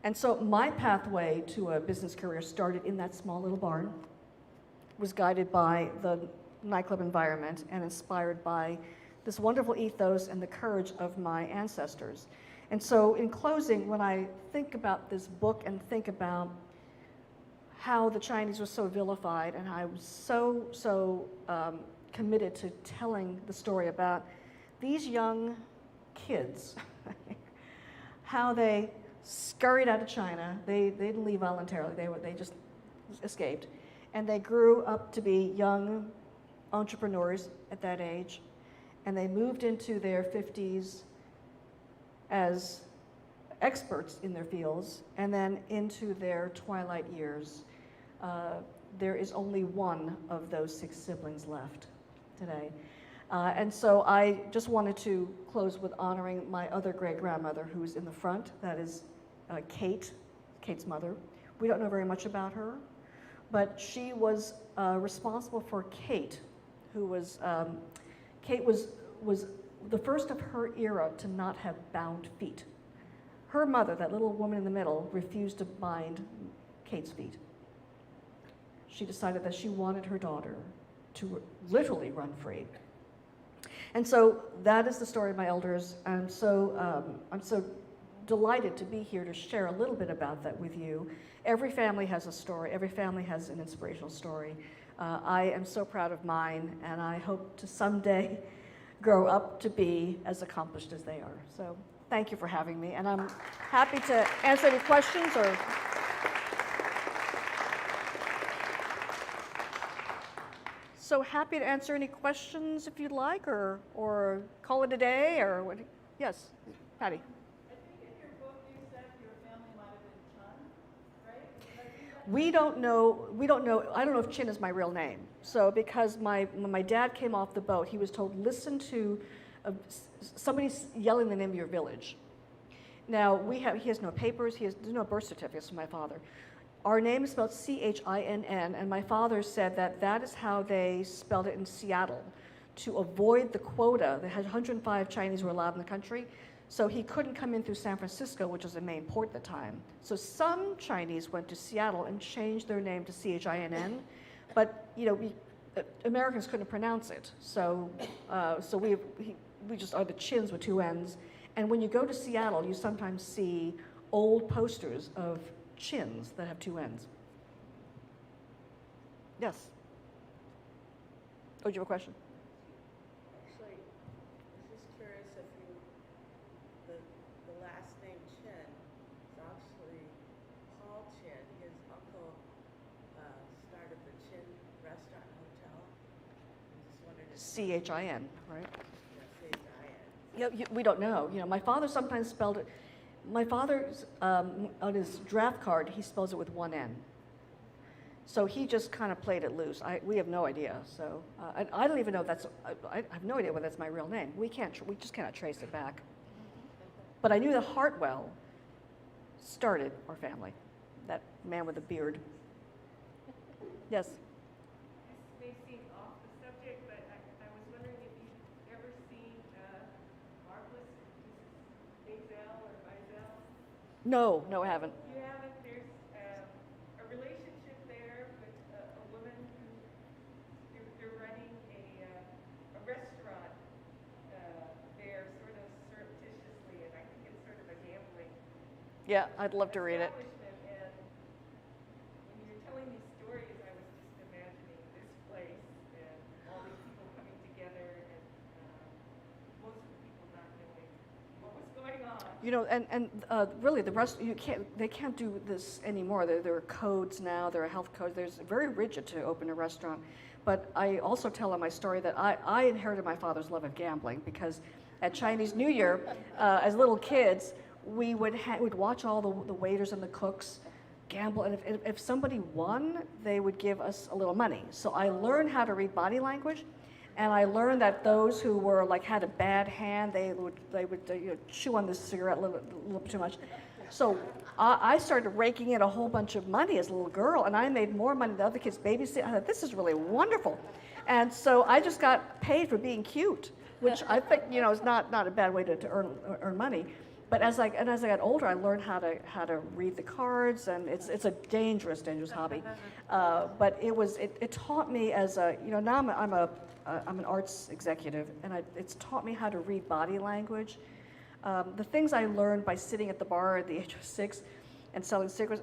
And so my pathway to a business career started in that small little barn, was guided by the nightclub environment and inspired by this wonderful ethos and the courage of my ancestors. And so in closing, when I think about this book and think about how the Chinese were so vilified, and I was so committed to telling the story about these young kids, how they scurried out of China. They didn't leave voluntarily. They just escaped. And they grew up to be young entrepreneurs at that age. And they moved into their 50s as experts in their fields. And then into their twilight years, there is only one of those 6 siblings left today. And so I just wanted to close with honoring my other great-grandmother who's in the front. That is Kate's mother. We don't know very much about her, but she was responsible for Kate, who was, Kate was the first of her era to not have bound feet. Her mother, that little woman in the middle, refused to bind Kate's feet. She decided that she wanted her daughter to literally run free. And so that is the story of my elders. I'm so delighted to be here to share a little bit about that with you. Every family has a story. Every family has an inspirational story. I am so proud of mine, and I hope to someday grow up to be as accomplished as they are. So thank you for having me, and I'm happy to answer any questions or. So happy to answer any questions if you'd like, or call it a day, or what? Yes, Patty. I think in your book you said your family might have been Chun, right? We don't know. I don't know if Chin is my real name. So because when my dad came off the boat, he was told, listen to somebody yelling the name of your village. Now he has no papers. There's no birth certificates for my father. Our name is spelled Chinn, and my father said that is how they spelled it in Seattle, to avoid the quota. They had 105 Chinese were allowed in the country, so he couldn't come in through San Francisco, which was the main port at the time. So some Chinese went to Seattle and changed their name to Chinn, but Americans couldn't pronounce it, so we just are the Chins with 2 N's. And when you go to Seattle, you sometimes see old posters of Chins that have 2 N's. Yes. Oh, do you have a question? Actually, I was just curious if the last name Chinn is actually Paul Chinn. His uncle started the Chinn Restaurant and Hotel. I just wondered C-H-I-N, right? We don't know. You know, my father sometimes spelled it. My father's on his draft card, he spells it with one N. So he just kind of played it loose. We have no idea. So and I don't even know if that's. I have no idea whether that's my real name. We just cannot trace it back. But I knew that Hartwell started our family. That man with a beard. Yes. This may seem off the subject, but I was wondering if you've ever seen Marvelous Maisel or Maisel? No, I haven't. You haven't? There's a relationship there with a woman who they're running a restaurant there sort of surreptitiously, and I think it's sort of a gambling Yeah, I'd love to read it. establishment. And when you're telling these stories, I was just imagining this place and all these people coming together and most of the people not knowing what was going on. You know, and really, they can't do this anymore. There are codes now. There are health codes. There's very rigid to open a restaurant. But I also tell in my story that I inherited my father's love of gambling because at Chinese New Year, as little kids, we would watch all the waiters and the cooks gamble, and if somebody won, they would give us a little money. So I learned how to read body language. And I learned that those who were had a bad hand, they would chew on the cigarette a little bit too much. So I started raking in a whole bunch of money as a little girl, and I made more money than the other kids babysitting. I thought, this is really wonderful. And so I just got paid for being cute, which I think is not a bad way to earn money. But as I got older, I learned how to read the cards, and it's a dangerous hobby. But it taught me now I'm an arts executive, and it's taught me how to read body language. The things I learned by sitting at the bar at the age of 6 and selling cigarettes,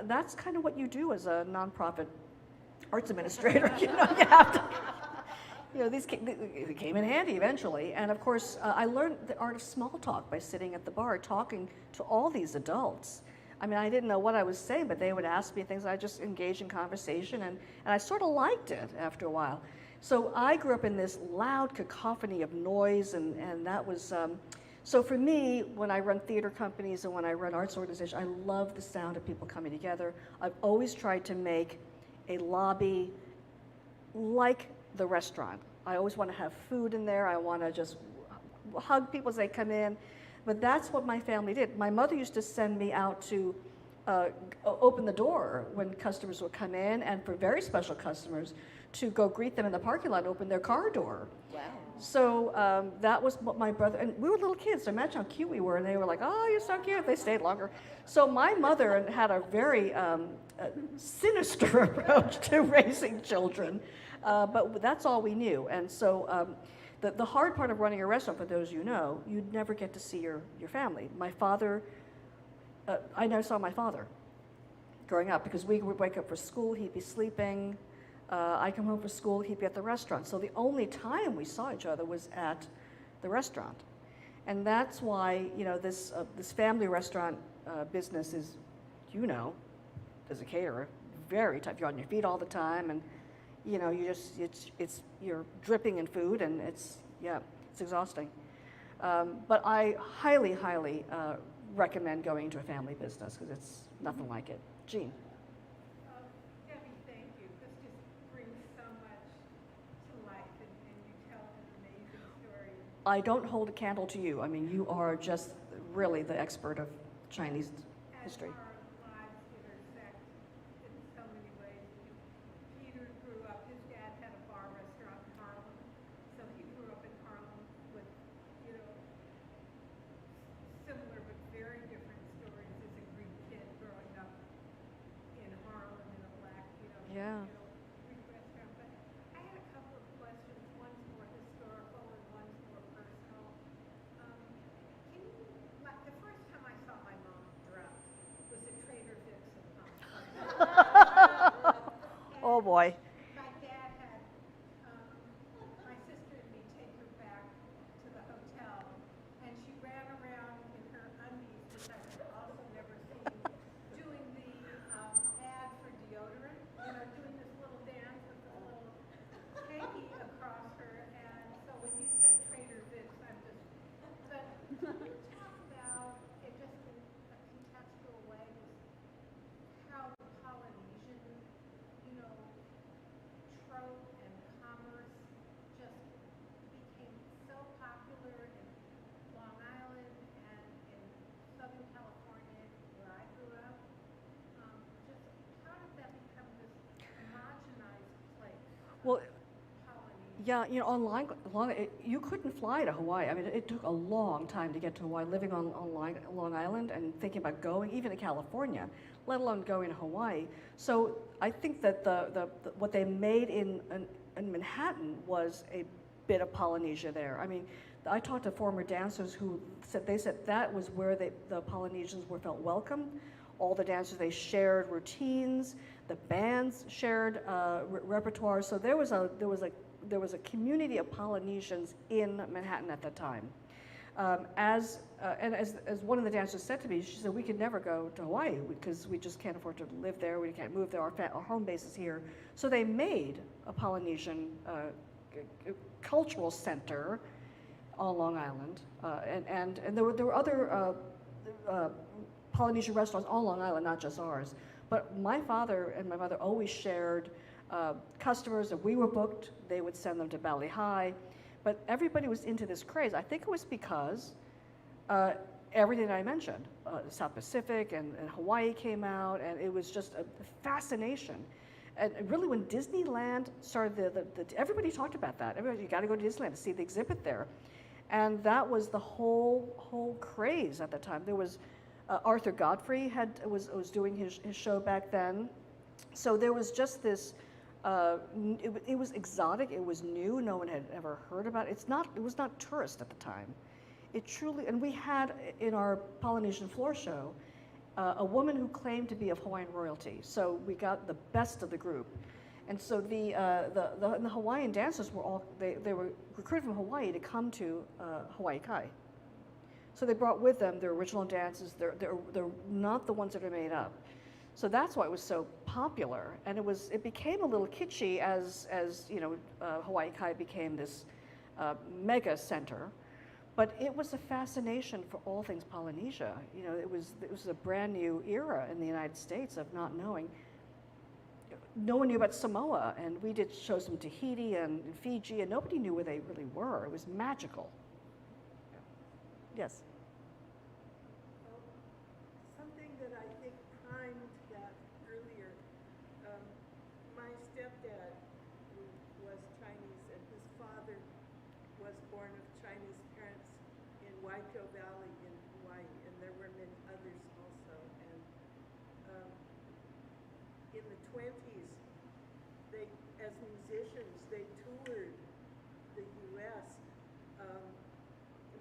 that's kind of what you do as a nonprofit arts administrator. You have to. These came in handy eventually. And of course, I learned the art of small talk by sitting at the bar talking to all these adults. I mean, I didn't know what I was saying, but they would ask me things. I just engaged in conversation, and I sort of liked it after a while. So I grew up in this loud cacophony of noise, and that was, so for me, when I run theater companies and when I run arts organizations, I love the sound of people coming together. I've always tried to make a lobby like the restaurant. I always want to have food in there. I want to just hug people as they come in. But that's what my family did. My mother used to send me out to open the door when customers would come in, and for very special customers, to go greet them in the parking lot and open their car door. Wow. So that was what my brother, and we were little kids, so imagine how cute we were, and they were like, oh, you're so cute. They stayed longer. So my mother had a very sinister approach to raising children, but that's all we knew. And so the hard part of running a restaurant, for those you'd never get to see your family. My father, I never saw my father growing up because we would wake up for school, he'd be sleeping. I come home from school, he'd be at the restaurant. So the only time we saw each other was at the restaurant. And that's why, this family restaurant business is, as a caterer, very tough. You're on your feet all the time, and, you're dripping in food, and it's exhausting. But I highly, highly recommend going to a family business because it's nothing like it. Jean. Debbie, thank you. This just brings so much to life, and you tell an amazing story. I don't hold a candle to you. I mean, you are just really the expert of Chinese history. Our lives intersect in so many ways. Peter grew up, his dad had a bar restaurant in Harlem, so he grew up in Harlem with, similar but very different stories as a Greek kid growing up in Harlem in a black, Yeah. Greek restaurant. But I had a couple of questions. One's more historical and one's more personal. The first time I saw my mom drunk was at Trader Vic's in Palm Springs. Oh boy. My dad had my sister and me take her back to the hotel, and she ran around in her undies, which I had also never seen, doing the ad for deodorant, doing this little dance with a little hanky across her, Yeah, you know, you couldn't fly to Hawaii. I mean, it took a long time to get to Hawaii, living on Long Island and thinking about going, even to California, let alone going to Hawaii. So I think that what they made in Manhattan was a bit of Polynesia there. I mean, I talked to former dancers who said that was where the Polynesians felt welcome. All the dancers, they shared routines. The bands shared repertoire. So there was a community of Polynesians in Manhattan at that time. As one of the dancers said to me, she said, we could never go to Hawaii because we just can't afford to live there. We can't move there. Our home base is here. So they made a Polynesian cultural center on Long Island, and there were other Polynesian restaurants on Long Island, not just ours. But my father and my mother always shared customers. If we were booked, they would send them to Bali High. But everybody was into this craze. I think it was because everything I mentioned, South Pacific and Hawaii came out, and it was just a fascination. And really, when Disneyland started, everybody talked about that. Everybody, you got to go to Disneyland to see the exhibit there. And that was the whole craze at the time. There was Arthur Godfrey was doing his show back then. So there was just this, it was exotic, it was new, no one had ever heard about it. It was not tourist at the time. It truly, and we had in our Polynesian floor show, a woman who claimed to be of Hawaiian royalty. So we got the best of the group. And so the Hawaiian dancers they were recruited from Hawaii to come to Hawaii Kai. So they brought with them their original dances. They're not the ones that are made up. So that's why it was so popular. And it became a little kitschy as you know, Hawaii Kai became this mega center. But it was a fascination for all things Polynesia. You know, it was a brand new era in the United States of not knowing. No one knew about Samoa, and we did shows in Tahiti and in Fiji, and nobody knew where they really were. It was magical. Yes. Well, something that I think primed that earlier, my stepdad was Chinese, and his father was born of Chinese parents in Waipio Valley in Hawaii, and there were many others also. And in the 20s, as musicians, they toured the U.S.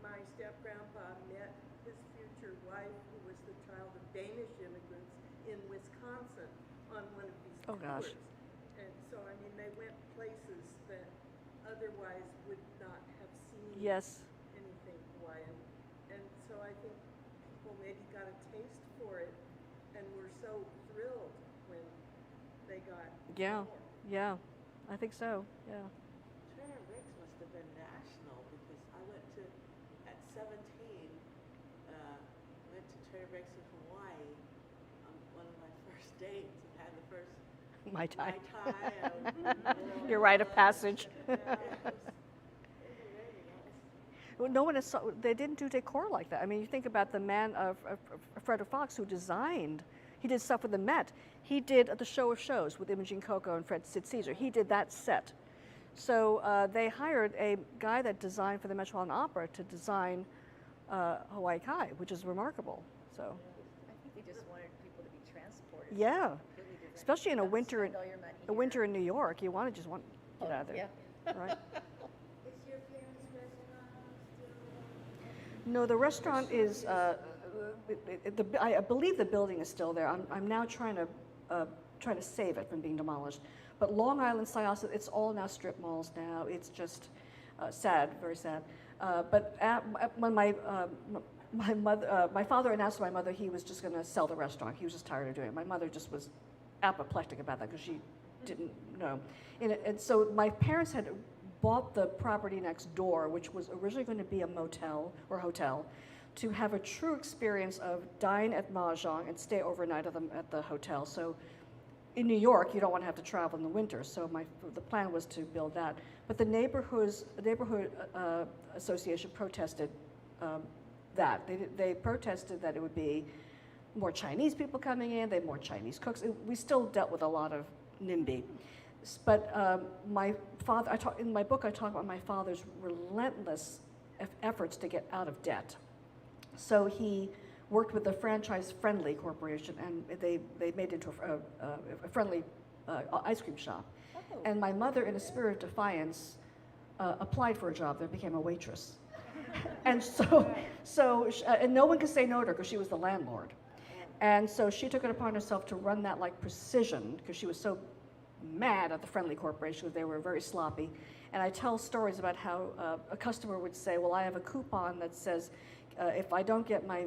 My step-grandpa met his future wife, who was the child of Danish immigrants, in Wisconsin on one of these Oh, gosh. tours. And so, I mean, they went places that otherwise would not have seen Yes. anything Hawaiian. And so I think people maybe got a taste for it and were so thrilled when they got Yeah. more. Yeah. I think so. Yeah. Turner Riggs must have been national because I went to, at 17, went to Turner Riggs in Hawaii on one of my first dates and had the first Mai Tai. Mai Tai. Your rite of passage. Yeah, it was really nice. Well, no one they didn't do decor like that. I mean, you think about the man of Frederick Fox who designed. He did stuff with the Met. He did the Show of Shows with Imogen Coco and Sid Caesar. He did that set. So they hired a guy that designed for the Metropolitan Opera to design Hawaii Kai, which is remarkable. So. I think they just wanted people to be transported. Yeah, Really different. especially in a Don't winter spend all your money a here. winter in New York, you want to just get out of there, Yeah. right? Is your parents' restaurant still? No, the restaurant is. I believe the building is still there. I'm now trying to save it from being demolished. But Long Island, Syosset, it's all now strip malls now. It's just sad, very sad. But when my father announced to my mother he was just going to sell the restaurant. He was just tired of doing it. My mother just was apoplectic about that because she didn't know. And so my parents had bought the property next door, which was originally going to be a motel or hotel, to have a true experience of dine at Mah Jong and stay overnight at the hotel. So in New York, you don't want to have to travel in the winter, so the plan was to build that. But the neighborhood association protested that. They protested that it would be more Chinese people coming in, they had more Chinese cooks. We still dealt with a lot of NIMBY. But my father, in my book, I talk about my father's relentless efforts to get out of debt. So he worked with the Franchise Friendly Corporation, and they made it into a friendly ice cream shop. Oh. And my mother, in a spirit of defiance, applied for a job there, became a waitress. And and no one could say no to her because she was the landlord. And so she took it upon herself to run that like precision, because she was so mad at the Friendly Corporation because they were very sloppy. And I tell stories about how a customer would say, well, I have a coupon that says, if I don't get my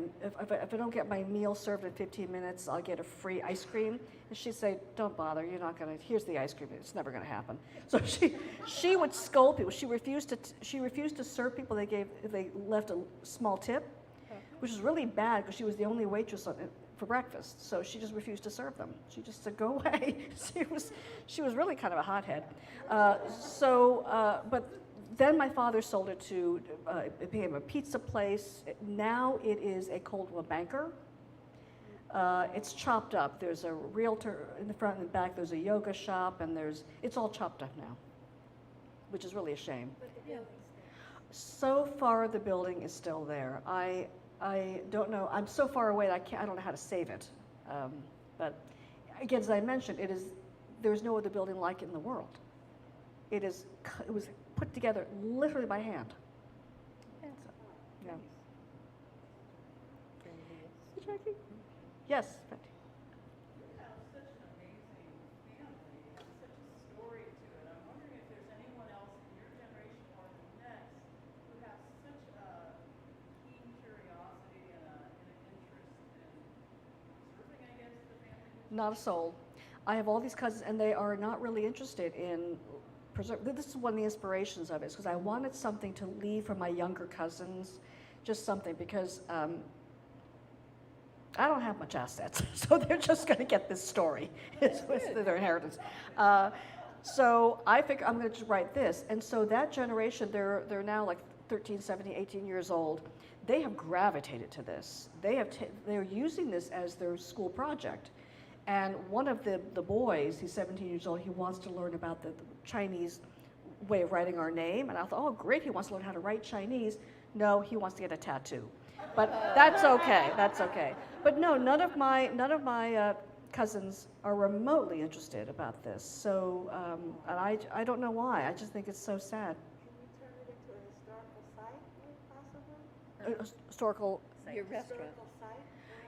meal served in 15 minutes, I'll get a free ice cream. And she'd say, don't bother, you're not gonna. Here's the ice cream. It's never gonna happen. So she would scold people. She refused to serve people. They left a small tip, which is really bad because she was the only waitress for breakfast. So she just refused to serve them. She just said, go away. She was really kind of a hothead. But then my father sold it to, it became a pizza place. Now it is a Coldwell Banker. It's chopped up. There's a realtor in the front and the back. There's a yoga shop, and it's all chopped up now, which is really a shame. But the building's there. So far, the building is still there. I don't know. I'm so far away that I don't know how to save it. But again, as I mentioned, there's no other building like it in the world. It was put together literally by hand. So, yeah. Jackie? Yes, Betty. You have such an amazing family and such a story to it. I'm wondering if there's anyone else in your generation or the next who has such a keen curiosity and an interest in preserving, I guess, the family. Not a soul. I have all these cousins, and they are not really interested in preserve. This is one of the inspirations of it, because I wanted something to leave for my younger cousins, just something, because I don't have much assets, so they're just going to get this story. It's their inheritance. So I figure I'm going to just write this. And so that generation, they're now like 13, 17, 18 years old. They have gravitated to this. They're using this as their school project. And one of the boys, he's 17 years old, he wants to learn about the Chinese way of writing our name. And I thought, oh, great, he wants to learn how to write Chinese. No, he wants to get a tattoo. But that's okay, that's okay. But no, none of my cousins are remotely interested about this. So, and I don't know why. I just think it's so sad. Can you turn it into a historical site, if possible? Historical. Your restaurant. Historical site?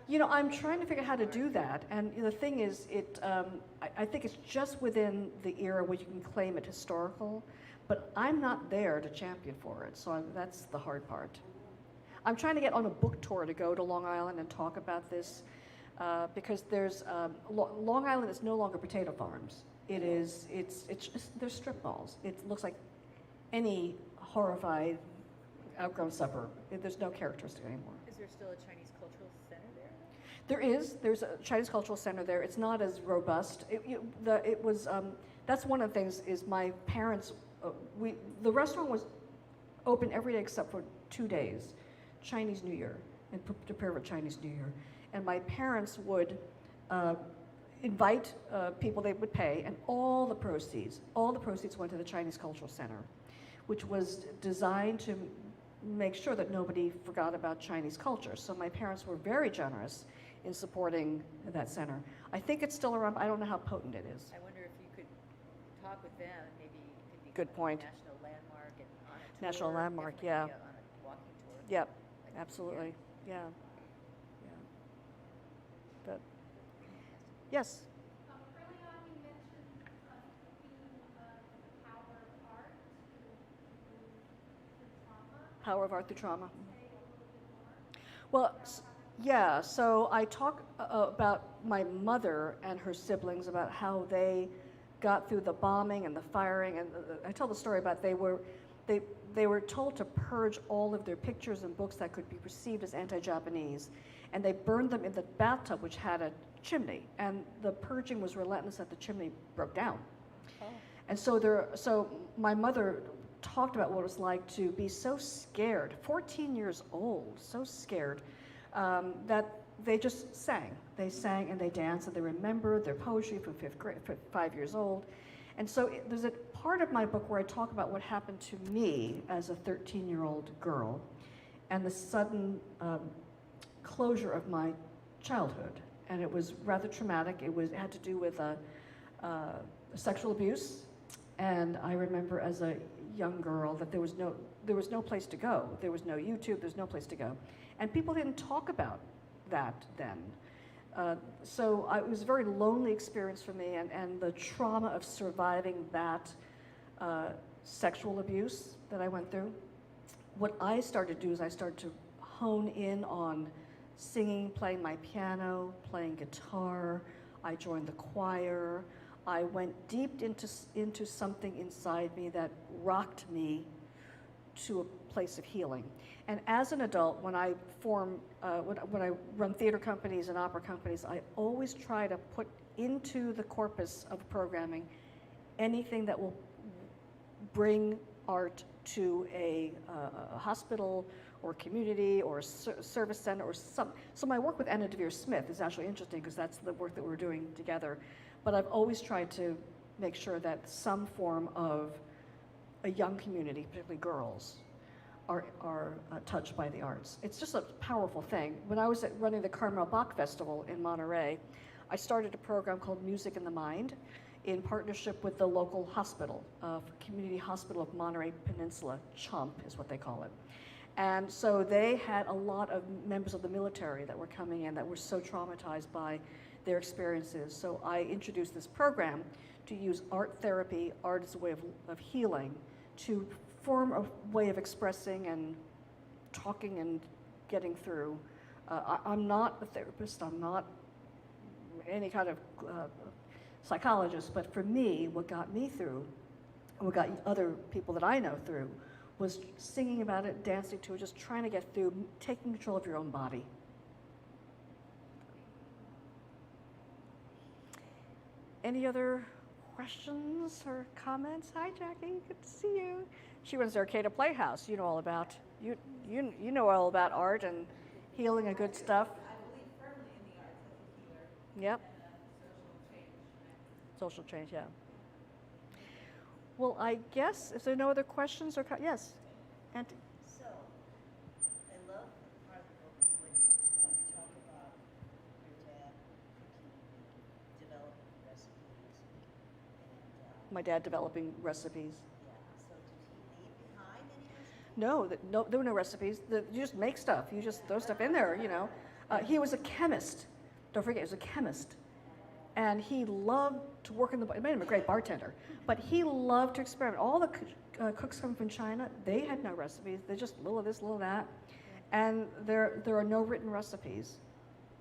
You know, I'm trying to figure out how to do that. And the thing is, I think it's just within the era where you can claim it historical. But I'm not there to champion for it. So that's the hard part. I'm trying to get on a book tour to go to Long Island and talk about this, because there's Long Island is no longer potato farms. It's just, there's strip malls. It looks like any horrified, outgrown suburb. There's no characteristic anymore. Is there still a Chinese cultural center there? There is. There's a Chinese cultural center there. It's not as robust. That's one of the things. Is my parents. The restaurant was open every day except for 2 days. Chinese New Year, and prepare for Chinese New Year. And my parents would invite people they would pay, and all the proceeds went to the Chinese Cultural Center, which was designed to make sure that nobody forgot about Chinese culture. So my parents were very generous in supporting that center. I think it's still around, but I don't know how potent it is. I wonder if you could talk with them and maybe it could be Good point. a national landmark and on a tour. National landmark, definitely yeah. On a walking tour. Yep, Like absolutely, yeah. But, yes? Early on, you mentioned the power of art to trauma. Power of art through trauma. Say a little bit more. Well, yeah, so I talk about my mother and her siblings, about how they got through the bombing and the firing, and I tell the story about they were told to purge all of their pictures and books that could be perceived as anti-Japanese, and they burned them in the bathtub, which had a chimney, and the purging was relentless that the chimney broke down. Oh. And so my mother talked about what it was like to be so scared, 14 years old, so scared, that they just sang. They sang and they danced, and they remembered their poetry from 5 years old. And so there's a part of my book where I talk about what happened to me as a 13-year-old girl and the sudden closure of my childhood. And it was rather traumatic. It had to do with sexual abuse. And I remember as a young girl that there was no place to go. There was no YouTube, there's no place to go. And people didn't talk about that then. So it was a very lonely experience for me, and the trauma of surviving that sexual abuse that I went through. What I started to do is I started to hone in on singing, playing my piano, playing guitar. I joined the choir. I went deep into something inside me that rocked me to a place of healing. And as an adult, when I when I run theater companies and opera companies, I always try to put into the corpus of programming anything that will bring art to a hospital or community or a service center or some. So my work with Anna Devere Smith is actually interesting because that's the work that we're doing together. But I've always tried to make sure that some form of a young community, particularly girls, are touched by the arts. It's just a powerful thing. When I was running the Carmel Bach Festival in Monterey, I started a program called Music in the Mind in partnership with the local hospital, Community Hospital of Monterey Peninsula, CHUMP is what they call it. And so they had a lot of members of the military that were coming in that were so traumatized by their experiences. So I introduced this program to use art therapy, art as a way of healing, to form a way of expressing and talking and getting through. I'm not a therapist, I'm not any kind of psychologist, but for me, what got me through, and what got other people that I know through, was singing about it, dancing to it, just trying to get through, taking control of your own body. Any other questions or comments? Hi, Jackie. Good to see you. She runs the Arcata Playhouse. You know all about you know all about art and healing and good stuff. I believe firmly in the arts as a healer. Yep. And Social change, yeah. Well, I guess if there are no other questions or yes, Auntie. So, I love part of the book when you talk about your dad developing recipes and My dad developing recipes. yeah. So did he leave behind any recipes? No, there were no recipes. You just make stuff. You just throw stuff in there, you know. He was a chemist. Don't forget, he was a chemist. And he loved to work in the, it made him a great bartender, but he loved to experiment. All the cooks coming from China, they had no recipes. They just little of this, little of that. And there are no written recipes.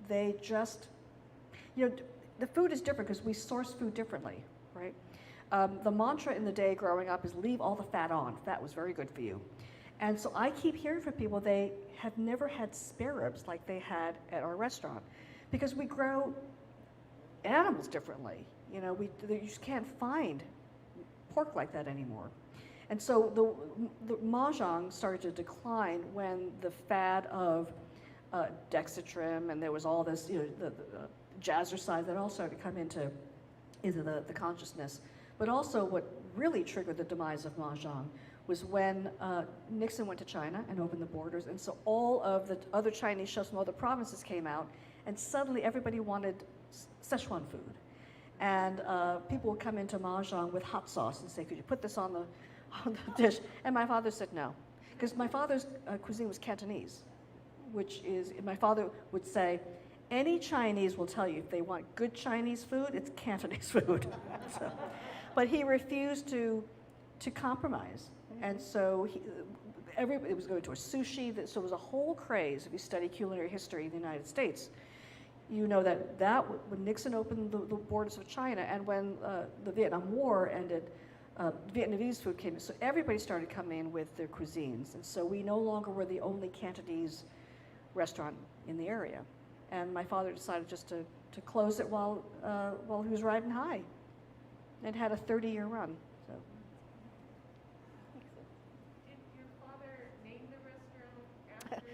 They just, you know, the food is different because we source food differently, right? The mantra in the day growing up is leave all the fat on. Fat was very good for you. And so I keep hearing from people they have never had spare ribs like they had at our restaurant because we grow animals differently. You know, you just can't find pork like that anymore. And so the Mah Jong started to decline when the fad of dexatrim and there was all this, you know, the jazzercise that all started to come into the consciousness. But also what really triggered the demise of Mah Jong was when Nixon went to China and opened the borders. And so all of the other Chinese chefs from other provinces came out and suddenly everybody wanted Szechuan food. And people would come into Mah Jong with hot sauce and say, could you put this on the dish? And my father said no. Because my father's cuisine was Cantonese, which is, my father would say, any Chinese will tell you if they want good Chinese food, it's Cantonese food. So, but he refused to compromise. And so it was going to a sushi, so it was a whole craze. If you study culinary history in the United States, you know that when Nixon opened the borders of China and when the Vietnam War ended, Vietnamese food came in. So everybody started coming in with their cuisines. And so we no longer were the only Cantonese restaurant in the area. And my father decided just to close it while he was riding high. It had a 30-year run. So. Did your father name the restaurant after the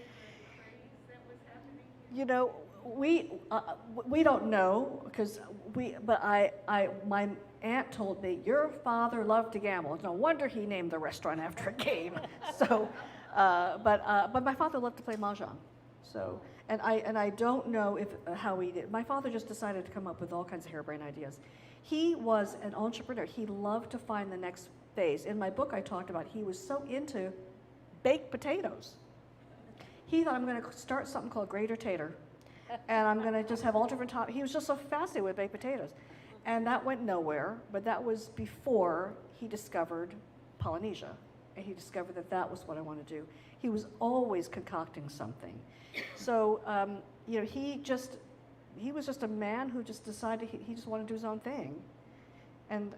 craze that was happening? You know, we don't know because aunt told me, your father loved to gamble. It's no wonder he named the restaurant after a game. So, but my father loved to play Mah Jong. So, and I don't know if how he did. My father just decided to come up with all kinds of harebrained ideas. He was an entrepreneur. He loved to find the next phase. In my book, I talked about he was so into baked potatoes. He thought, I'm going to start something called Greater Tater, and I'm going to just have all different toppings. He was just so fascinated with baked potatoes. And that went nowhere, but that was before he discovered Polynesia. And he discovered that that was what I want to do. He was always concocting something. So, you know, he was just a man who just decided he just wanted to do his own thing. And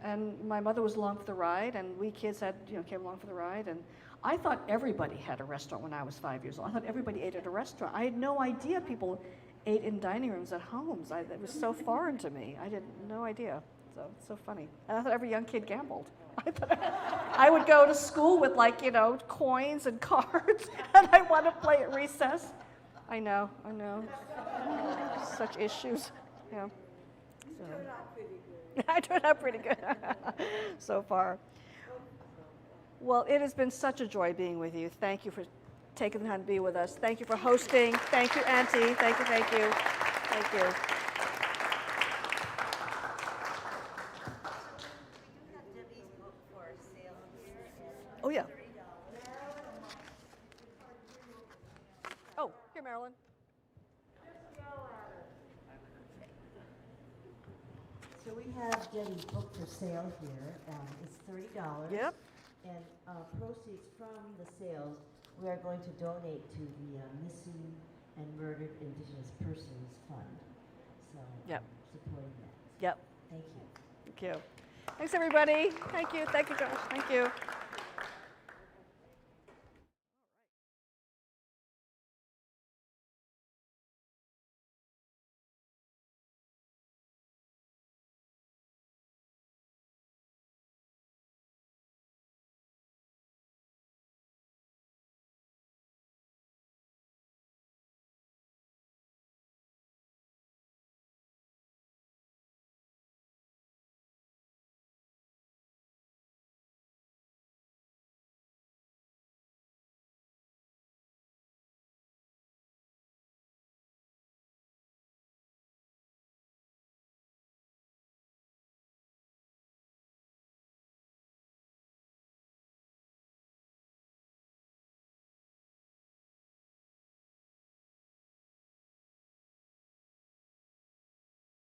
my mother was along for the ride, and we kids had, you know, came along for the ride. And I thought everybody had a restaurant when I was 5 years old. I thought everybody ate at a restaurant. I had no idea people ate in dining rooms at homes. It was so foreign to me. I had no idea. So it's so funny. And I thought every young kid gambled. I would go to school with, like, you know, coins and cards, and I want to play at recess. I know. Such issues. Yeah. So. Turned out pretty good. I turned out pretty good so far. Well, it has been such a joy being with you. Thank you for taking the time to be with us. Thank you for hosting. Thank you, Auntie. Thank you. Thank you. We do have Debbie's book for sale here at Oh, yeah. $30. Oh, here, Marilyn. So we have Debbie's book for sale here. It's $30. Yep. And proceeds from the sales, we are going to donate to the Missing and Murdered Indigenous Persons Fund. So Yep. supporting that. Yep. Thank you. Thank you. Thanks, everybody. Thank you. Thank you, Josh. Thank you.